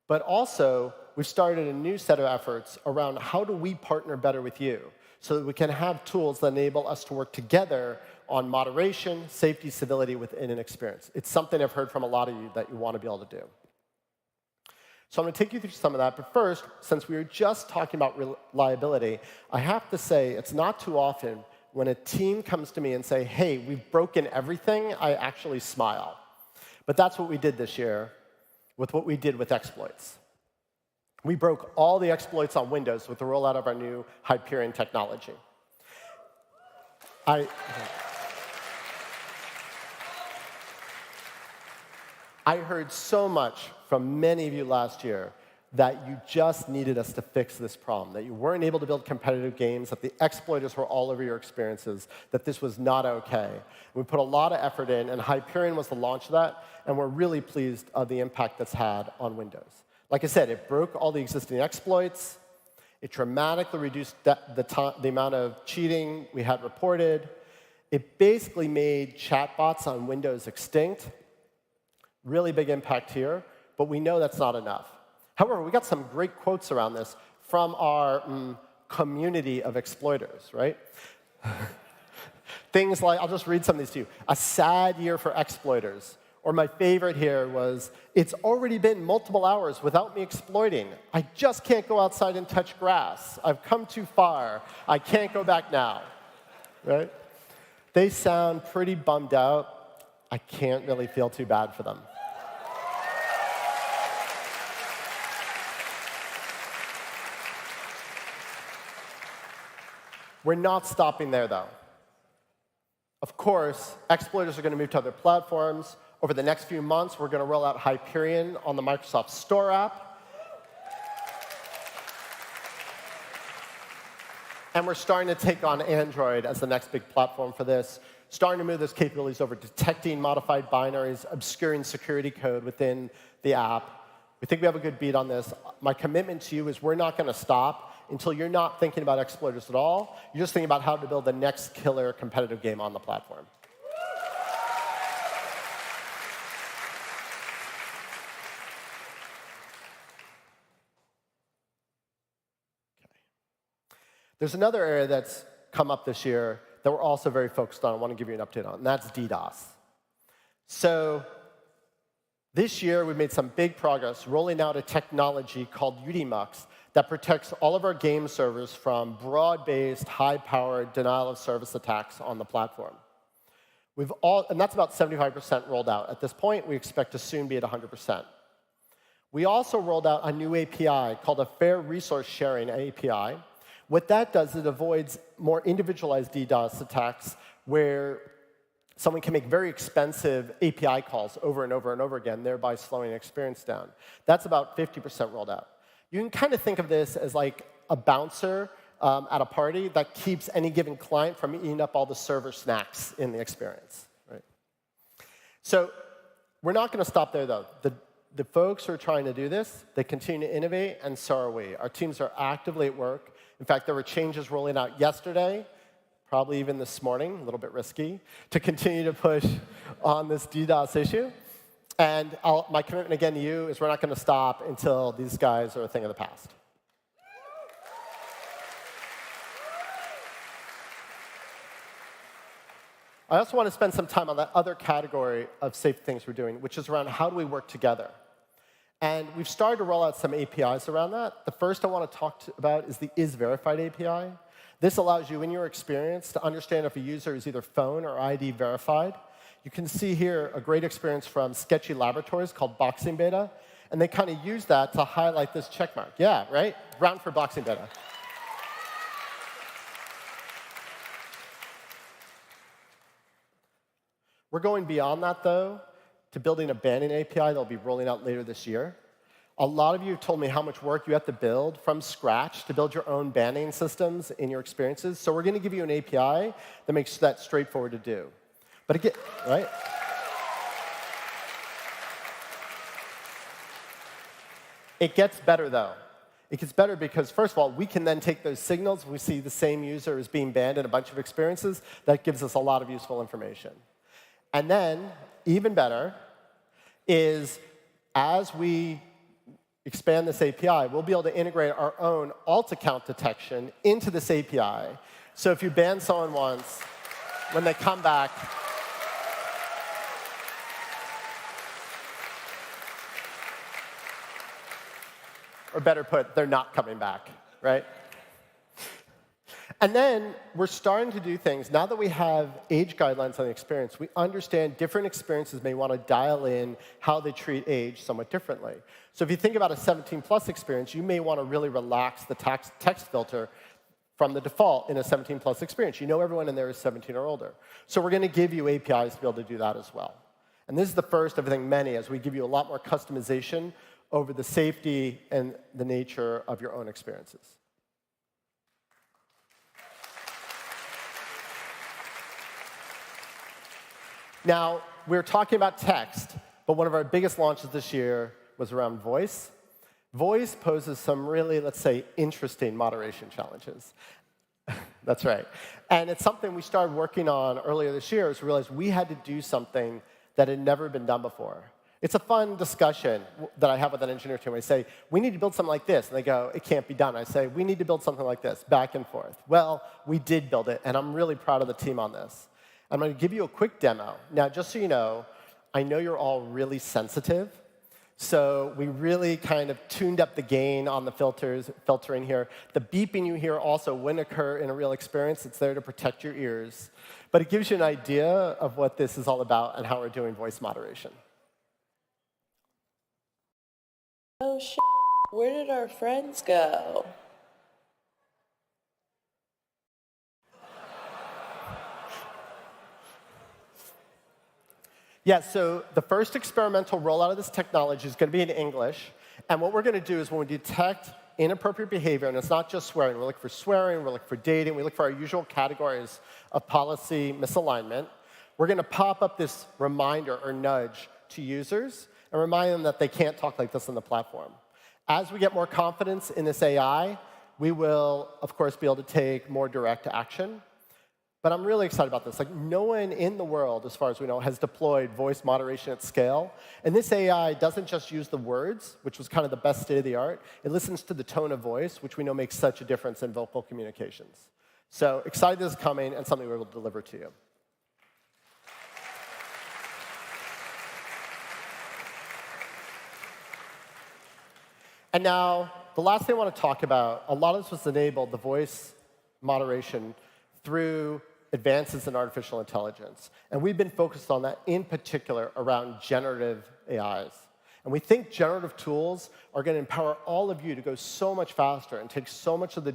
But also, we've started a new set of efforts around how do we partner better with you so that we can have tools that enable us to work together on moderation, safety, civility within an experience. It's something I've heard from a lot of you that you want to be able to do. So I'm going to take you through some of that. But first, since we were just talking about reliability, I have to say it's not too often when a team comes to me and say, hey, we've broken everything, I actually smile. But that's what we did this year with what we did with exploits. We broke all the exploits on Windows with the rollout of our new Hyperion technology. I heard so much from many of you last year that you just needed us to fix this problem, that you weren't able to build competitive games, that the exploiters were all over your experiences, that this was not OK. We put a lot of effort in, and Hyperion was the launch of that, and we're really pleased of the impact that's had on Windows. Like I said, it broke all the existing exploits. It dramatically reduced the amount of cheating we had reported. It basically made chatbots on Windows extinct. Really big impact here, but we know that's not enough. However, we got some great quotes around this from our community of exploiters, right? Things like, I'll just read some of these to you. A sad year for exploiters. Or my favorite here was, it's already been multiple hours without me exploiting. I just can't go outside and touch grass. I've come too far. I can't go back now, right? They sound pretty bummed out. I can't really feel too bad for them. We're not stopping there, though. Of course, exploiters are going to move to other platforms. Over the next few months, we're going to roll out Hyperion on the Microsoft Store app. And we're starting to take on Android as the next big platform for this, starting to move those capabilities over, detecting modified binaries, obscuring security code within the app. We think we have a good beat on this. My commitment to you is we're not going to stop until you're not thinking about exploiters at all. You're just thinking about how to build the next killer competitive game on the platform. There's another area that's come up this year that we're also very focused on. I want to give you an update on, and that's DDoS. So this year, we've made some big progress rolling out a technology called UDMux that protects all of our game servers from broad-based, high-powered denial-of-service attacks on the platform. And that's about 75% rolled out. At this point, we expect to soon be at 100%. We also rolled out a new API called a Fair Resource Sharing API. What that does is it avoids more individualized DDoS attacks where someone can make very expensive API calls over and over and over again, thereby slowing the experience down. That's about 50% rolled out. You can kind of think of this as like a bouncer at a party that keeps any given client from eating up all the server snacks in the experience, right? So we're not going to stop there, though. The folks who are trying to do this, they continue to innovate, and so are we. Our teams are actively at work. In fact, there were changes rolling out yesterday, probably even this morning, a little bit risky, to continue to push on this DDoS issue. And my commitment again to you is we're not going to stop until these guys are a thing of the past. I also want to spend some time on that other category of safe things we're doing, which is around how do we work together. And we've started to roll out some APIs around that. The first I want to talk about is the isVerified API. This allows you, in your experience, to understand if a user is either phone or ID verified. You can see here a great experience from Sketchy Laboratories called Boxing Beta. And they kind of use that to highlight this check mark. Yeah, right? Round for Boxing Beta. We're going beyond that, though, to building a banding API that will be rolling out later this year. A lot of you have told me how much work you have to build from scratch to build your own banding systems in your experiences. So we're going to give you an API that makes that straightforward to do. But again, right? It gets better, though. It gets better because, first of all, we can then take those signals. If we see the same user is being banned in a bunch of experiences, that gives us a lot of useful information. And then, even better, is as we expand this API, we'll be able to integrate our own alt account detection into this API. So if you ban someone once, when they come back, or better put, they're not coming back, right? And then we're starting to do things. Now that we have age guidelines on the experience, we understand different experiences may want to dial in how they treat age somewhat differently. So if you think about a 17+ experience, you may want to really relax the text filter from the default in a 17+ experience. You know everyone in there is 17 or older. So we're going to give you APIs to be able to do that as well. And this is the first of, I think, many, as we give you a lot more customization over the safety and the nature of your own experiences. Now, we're talking about text, but one of our biggest launches this year was around voice. Voice poses some really, let's say, interesting moderation challenges. That's right. And it's something we started working on earlier this year, is we realized we had to do something that had never been done before. It's a fun discussion that I have with an engineer team. I say, we need to build something like this. And they go, it can't be done. I say, we need to build something like this, back and forth. Well, we did build it, and I'm really proud of the team on this. I'm going to give you a quick demo. Now, just so you know, I know you're all really sensitive. So we really kind of tuned up the gain on the filtering here. The beeping you hear also wouldn't occur in a real experience. It's there to protect your ears. But it gives you an idea of what this is all about and how we're doing voice moderation. Oh, shit. Where did our friends go? Yeah, so the first experimental rollout of this technology is going to be in English. And what we're going to do is when we detect inappropriate behavior, and it's not just swearing. We look for swearing, we look for dating, we look for our usual categories of policy misalignment. We're going to pop up this reminder or nudge to users and remind them that they can't talk like this on the platform. As we get more confidence in this AI, we will, of course, be able to take more direct action. But I'm really excited about this. Like, no one in the world, as far as we know, has deployed voice moderation at scale. And this AI doesn't just use the words, which was kind of the best state of the art. It listens to the tone of voice, which we know makes such a difference in vocal communications. So excited this is coming and something we're able to deliver to you. And now, the last thing I want to talk about, a lot of this was enabled, the voice moderation, through advances in artificial intelligence. And we've been focused on that in particular around generative AIs. And we think generative tools are going to empower all of you to go so much faster and take so much of the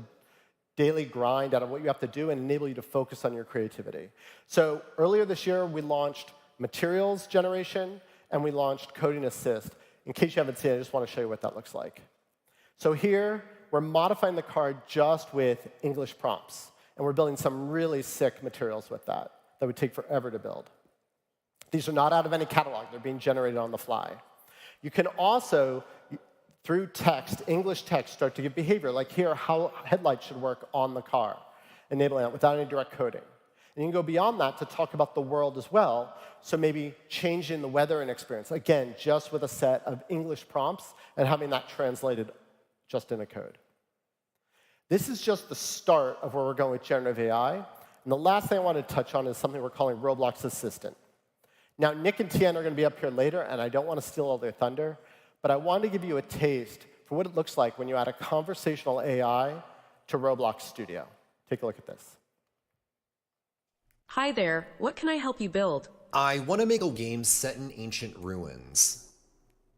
daily grind out of what you have to do and enable you to focus on your creativity. So earlier this year, we launched materials generation, and we launched coding assist. In case you haven't seen it, I just want to show you what that looks like. So here, we're modifying the card just with English prompts. And we're building some really sick materials with that would take forever to build. These are not out of any catalog. They're being generated on the fly. You can also, through text, English text, start to give behavior, like here, how headlights should work on the car, enabling that without any direct coding. And you can go beyond that to talk about the world as well, so maybe changing the weather and experience, again, just with a set of English prompts and having that translated just in a code. This is just the start of where we're going with generative AI. And the last thing I want to touch on is something we're calling Roblox Assistant. Now, Nick and Tien are going to be up here later, and I don't want to steal all their thunder, but I wanted to give you a taste for what it looks like when you add a conversational AI to Roblox Studio. Take a look at this. Hi there, what can I help you build? I want to make a game set in ancient ruins.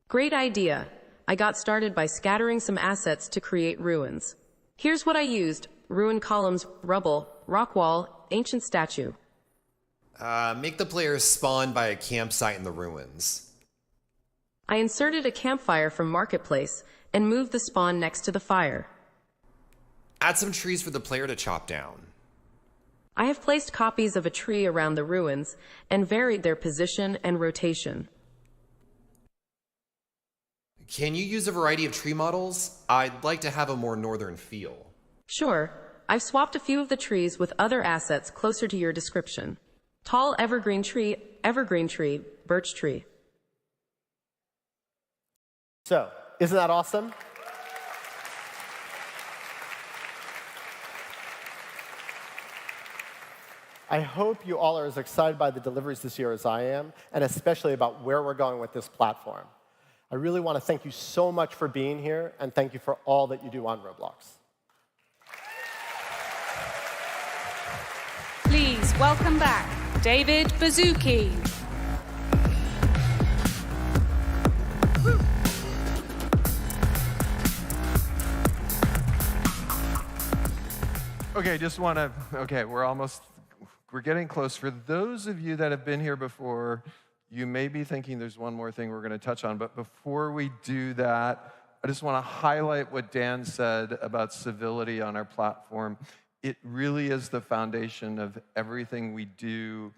Great idea. I got started by scattering some assets to create ruins. Here's what I used: ruin columns, rubble, rock wall, ancient statue. Make the players spawn by a campsite in the ruins. I inserted a campfire from Marketplace and moved the spawn next to the fire. Add some trees for the player to chop down. I have placed copies of a tree around the ruins and varied their position and rotation. Can you use a variety of tree models? I'd like to have a more northern feel. Sure, I've swapped a few of the trees with other assets closer to your description. Tall evergreen tree, birch tree. So, isn't that awesome? I hope you all are as excited by the deliveries this year as I am, and especially about where we're going with this platform. I really want to thank you so much for being here, and thank you for all that you do on Roblox. Please welcome back David Baszucki. Okay, we're getting close. For those of you that have been here before, you may be thinking there's one more thing we're going to touch on, but before we do that, I just want to highlight what Dan said about civility on our platform. It really is the foundation of everything we do.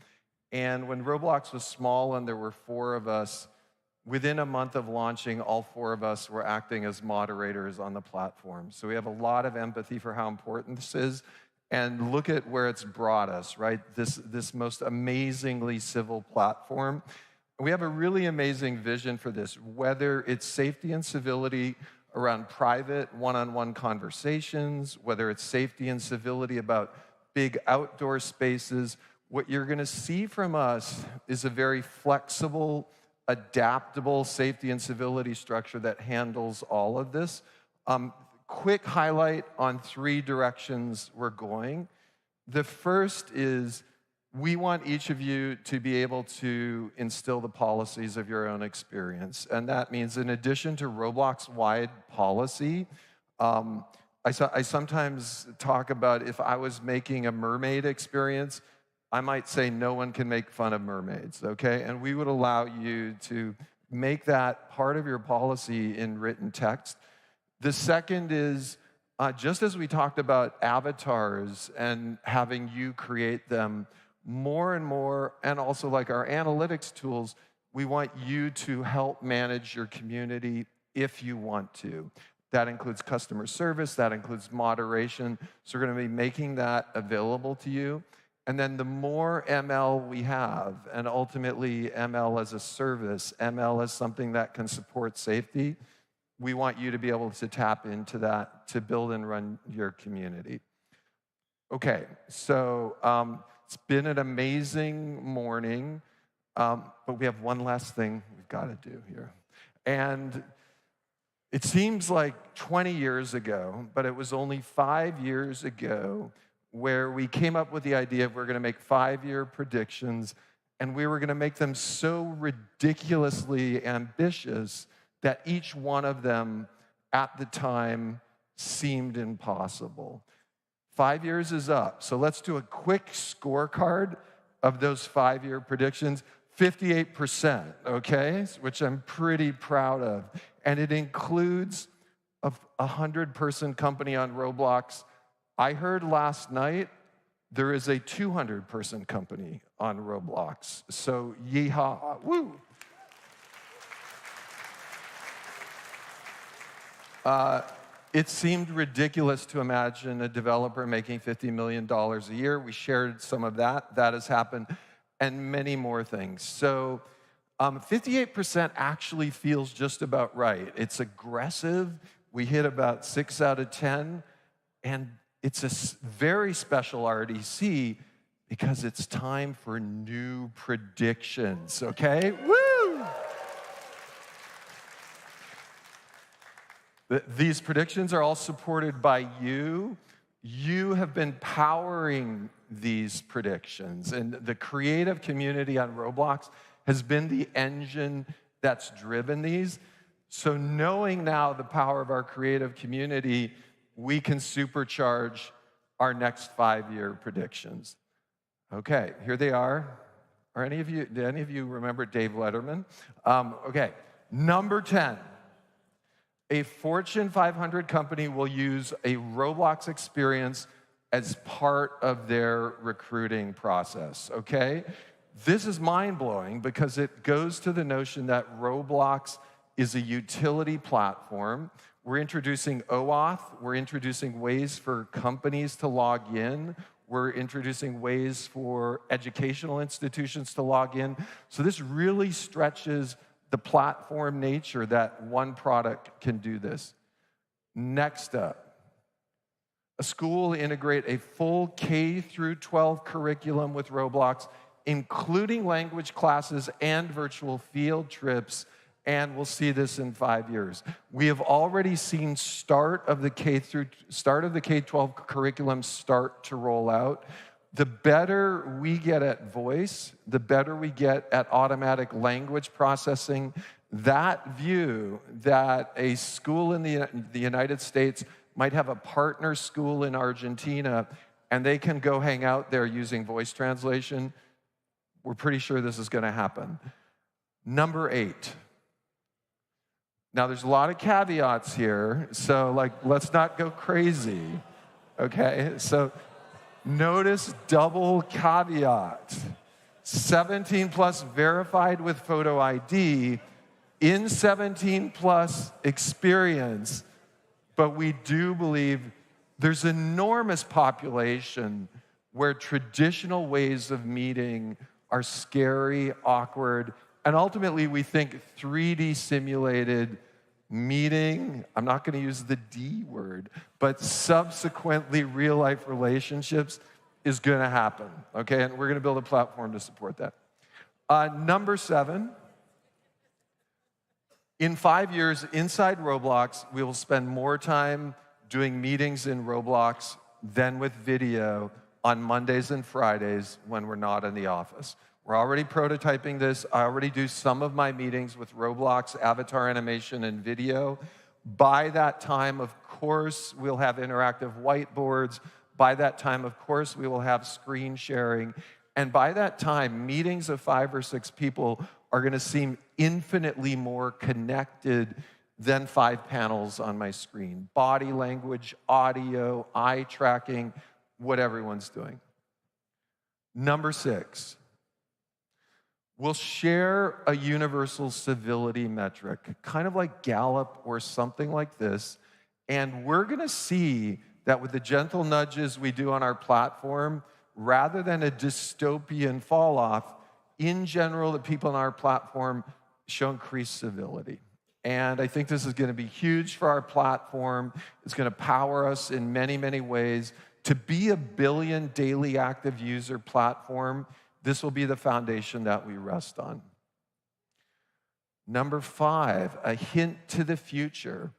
And when Roblox was small and there were 4 of us, within a month of launching, all 4 of us were acting as moderators on the platform. So we have a lot of empathy for how important this is. And look at where it's brought us, right? This most amazingly civil platform. We have a really amazing vision for this, whether it's safety and civility around private one-on-one conversations, whether it's safety and civility about big outdoor spaces. What you're going to see from us is a very flexible, adaptable safety and civility structure that handles all of this. Quick highlight on 3 directions we're going. The first is we want each of you to be able to instill the policies of your own experience. And that means in addition to Roblox-wide policy, I sometimes talk about if I was making a mermaid experience, I might say no one can make fun of mermaids, okay? And we would allow you to make that part of your policy in written text. The second is, just as we talked about avatars and having you create them, more and more, and also like our analytics tools, we want you to help manage your community if you want to. That includes customer service, that includes moderation. So we're going to be making that available to you. And then the more ML we have, and ultimately ML as a service, ML as something that can support safety, we want you to be able to tap into that to build and run your community. Okay, so it's been an amazing morning, but we have one last thing we've got to do here. And it seems like 20 years ago, but it was only 5 years ago where we came up with the idea of we're going to make 5-year predictions, and we were going to make them so ridiculously ambitious that each one of them at the time seemed impossible. 5 years is up, so let's do a quick scorecard of those 5-year predictions. 58%, okay, which I'm pretty proud of. And it includes a 100-person company on Roblox. I heard last night there is a 200-person company on Roblox. So yeehaw, woo. It seemed ridiculous to imagine a developer making $50 million a year. We shared some of that. That has happened, and many more things. So 58% actually feels just about right. It's aggressive. We hit about 6 out of 10, and it's a very special RDC Because it's time for new predictions, okay? Woo! These predictions are all supported by you. You have been powering these predictions, and the creative community on Roblox has been the engine that's driven these. So knowing now the power of our creative community, we can supercharge our next 5-year predictions. Okay, here they are. Did any of you remember Dave Letterman? Okay, number 10. A Fortune 500 company will use a Roblox experience as part of their recruiting process, okay? This is mind-blowing because it goes to the notion that Roblox is a utility platform. We're introducing OAuth. We're introducing ways for companies to log in. We're introducing ways for educational institutions to log in. So this really stretches the platform nature that one product can do this. Next up, a school will integrate a full K through 12 curriculum with Roblox, including language classes and virtual field trips, and we'll see this in 5 years. We have already seen start of the K-12 curriculum start to roll out. The better we get at voice, the better we get at automatic language processing. That view that a school in the United States might have a partner school in Argentina and they can go hang out there using voice translation, we're pretty sure this is going to happen. Number 8. Now, there's a lot of caveats here, so let's not go crazy, okay? So notice double caveat. 17 plus verified with photo ID, in 17 plus experience, but we do believe there's enormous population where traditional ways of meeting are scary, awkward, and ultimately we think 3D simulated meeting, I'm not going to use the D word, but subsequently real-life relationships is going to happen, okay? And we're going to build a platform to support that. Number 7, in 5 years, inside Roblox, we will spend more time doing meetings in Roblox than with video on Mondays and Fridays when we're not in the office. We're already prototyping this. I already do some of my meetings with Roblox, avatar animation, and video. By that time, of course, we'll have interactive whiteboards. By that time, of course, we will have screen sharing. And by that time, meetings of 5 or 6 people are going to seem infinitely more connected than 5 panels on my screen. Body language, audio, eye tracking, what everyone's doing. Number 6. We'll share a universal civility metric, kind of like Gallup or something like this, and we're going to see that with the gentle nudges we do on our platform, rather than a dystopian fall-off, in general, the people on our platform show increased civility. And I think this is going to be huge for our platform. It's going to power us in many, many ways. To be a billion daily active user platform, this will be the foundation that we rest on. Number 5, a hint to the future.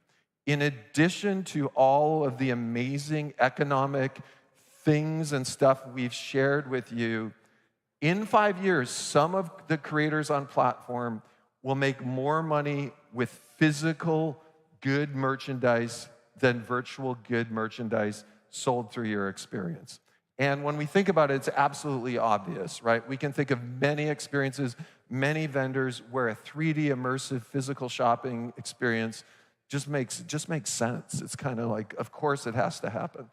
In addition to all of the amazing economic things and stuff we've shared with you, in 5 years, some of the creators on platform will make more money with physical good merchandise than virtual good merchandise sold through your experience. And when we think about it, it's absolutely obvious, right? We can think of many experiences, many vendors where a 3D immersive physical shopping experience just makes sense. It's kind of like, of course it has to happen.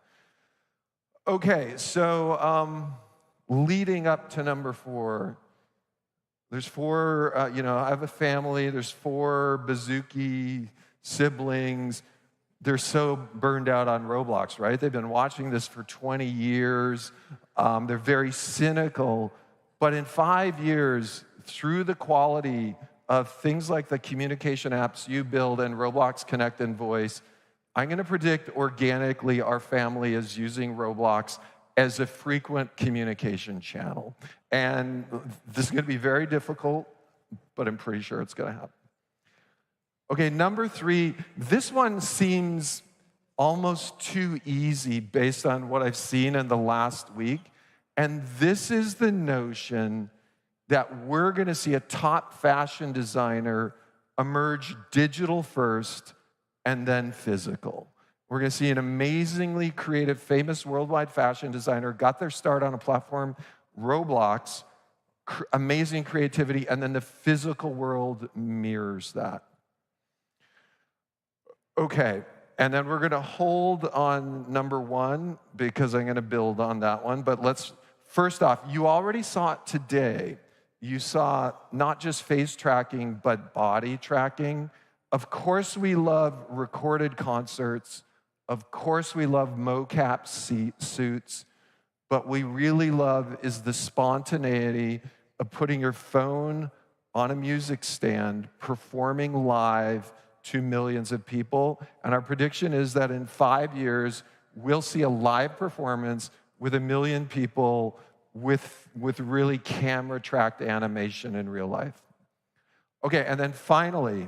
Okay, so leading up to number 4, there's 4, I have a family, there's 4 Bazooki siblings. They're so burned out on Roblox, right? They've been watching this for 20 years. They're very cynical. But in 5 years, through the quality of things like the communication apps you build and Roblox Connect and Voice, I'm going to predict organically our family is using Roblox as a frequent communication channel. And this is going to be very difficult, but I'm pretty sure it's going to happen. Okay, number 3, this one seems almost too easy based on what I've seen in the last week. And this is the notion that we're going to see a top fashion designer emerge digital first and then physical. We're going to see an amazingly creative, famous worldwide fashion designer, got their start on a platform, Roblox, amazing creativity, and then the physical world mirrors that. Okay, and then we're going to hold on number 1 because I'm going to build on that one. But let's, first off, you already saw it today. You saw not just face tracking, but body tracking. Of course, we love recorded concerts. Of course, we love mocap suits. But we really love is the spontaneity of putting your phone on a music stand, performing live to millions of people. And our prediction is that in 5 years, we'll see a live performance with 1 million people with really camera-tracked animation in real life. Okay, and then finally,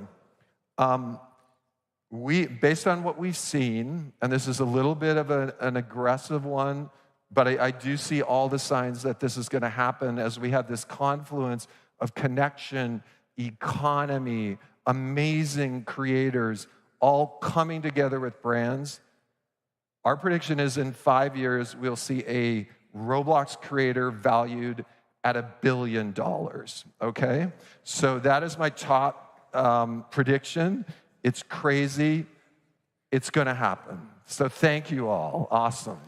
based on what we've seen, and this is a little bit of an aggressive one, but I do see all the signs that this is going to happen as we have this confluence of connection, economy, amazing creators all coming together with brands. Our prediction is in 5 years, we'll see a Roblox creator valued at $1 billion, okay? So that is my top prediction. It's crazy. It's going to happen. So thank you all. Awesome.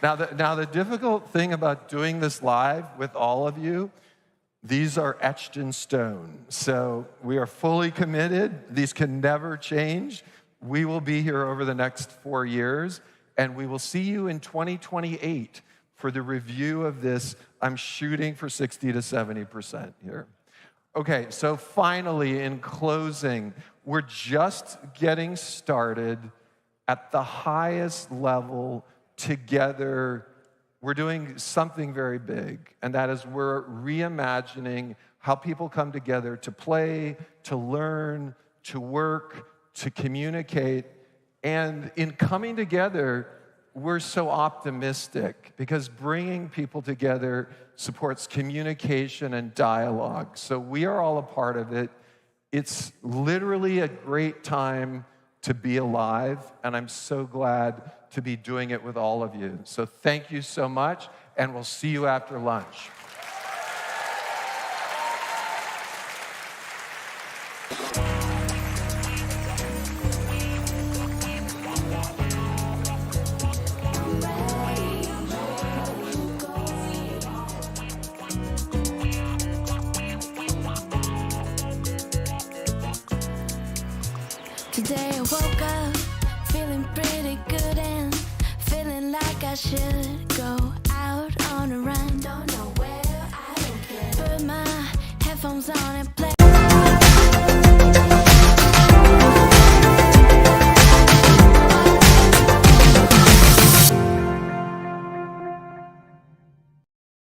Now, the difficult thing about doing this live with all of you, these are etched in stone. So we are fully committed. These can never change. We will be here over the next 4 years, and we will see you in 2028 for the review of this. I'm shooting for 60 to 70% here. Okay, so finally, in closing, we're just getting started at the highest level together. We're doing something very big, and that is we're reimagining how people come together to play, to learn, to work, to communicate. And in coming together, we're so optimistic because bringing people together supports communication and dialogue. So we are all a part of it. It's literally a great time to be alive, and I'm so glad to be doing it with all of you. So thank you so much, and we'll see you after lunch. Today I woke up feeling pretty good and feeling like I should go out on a run. Don't know where, I don't care. Put my headphones on and play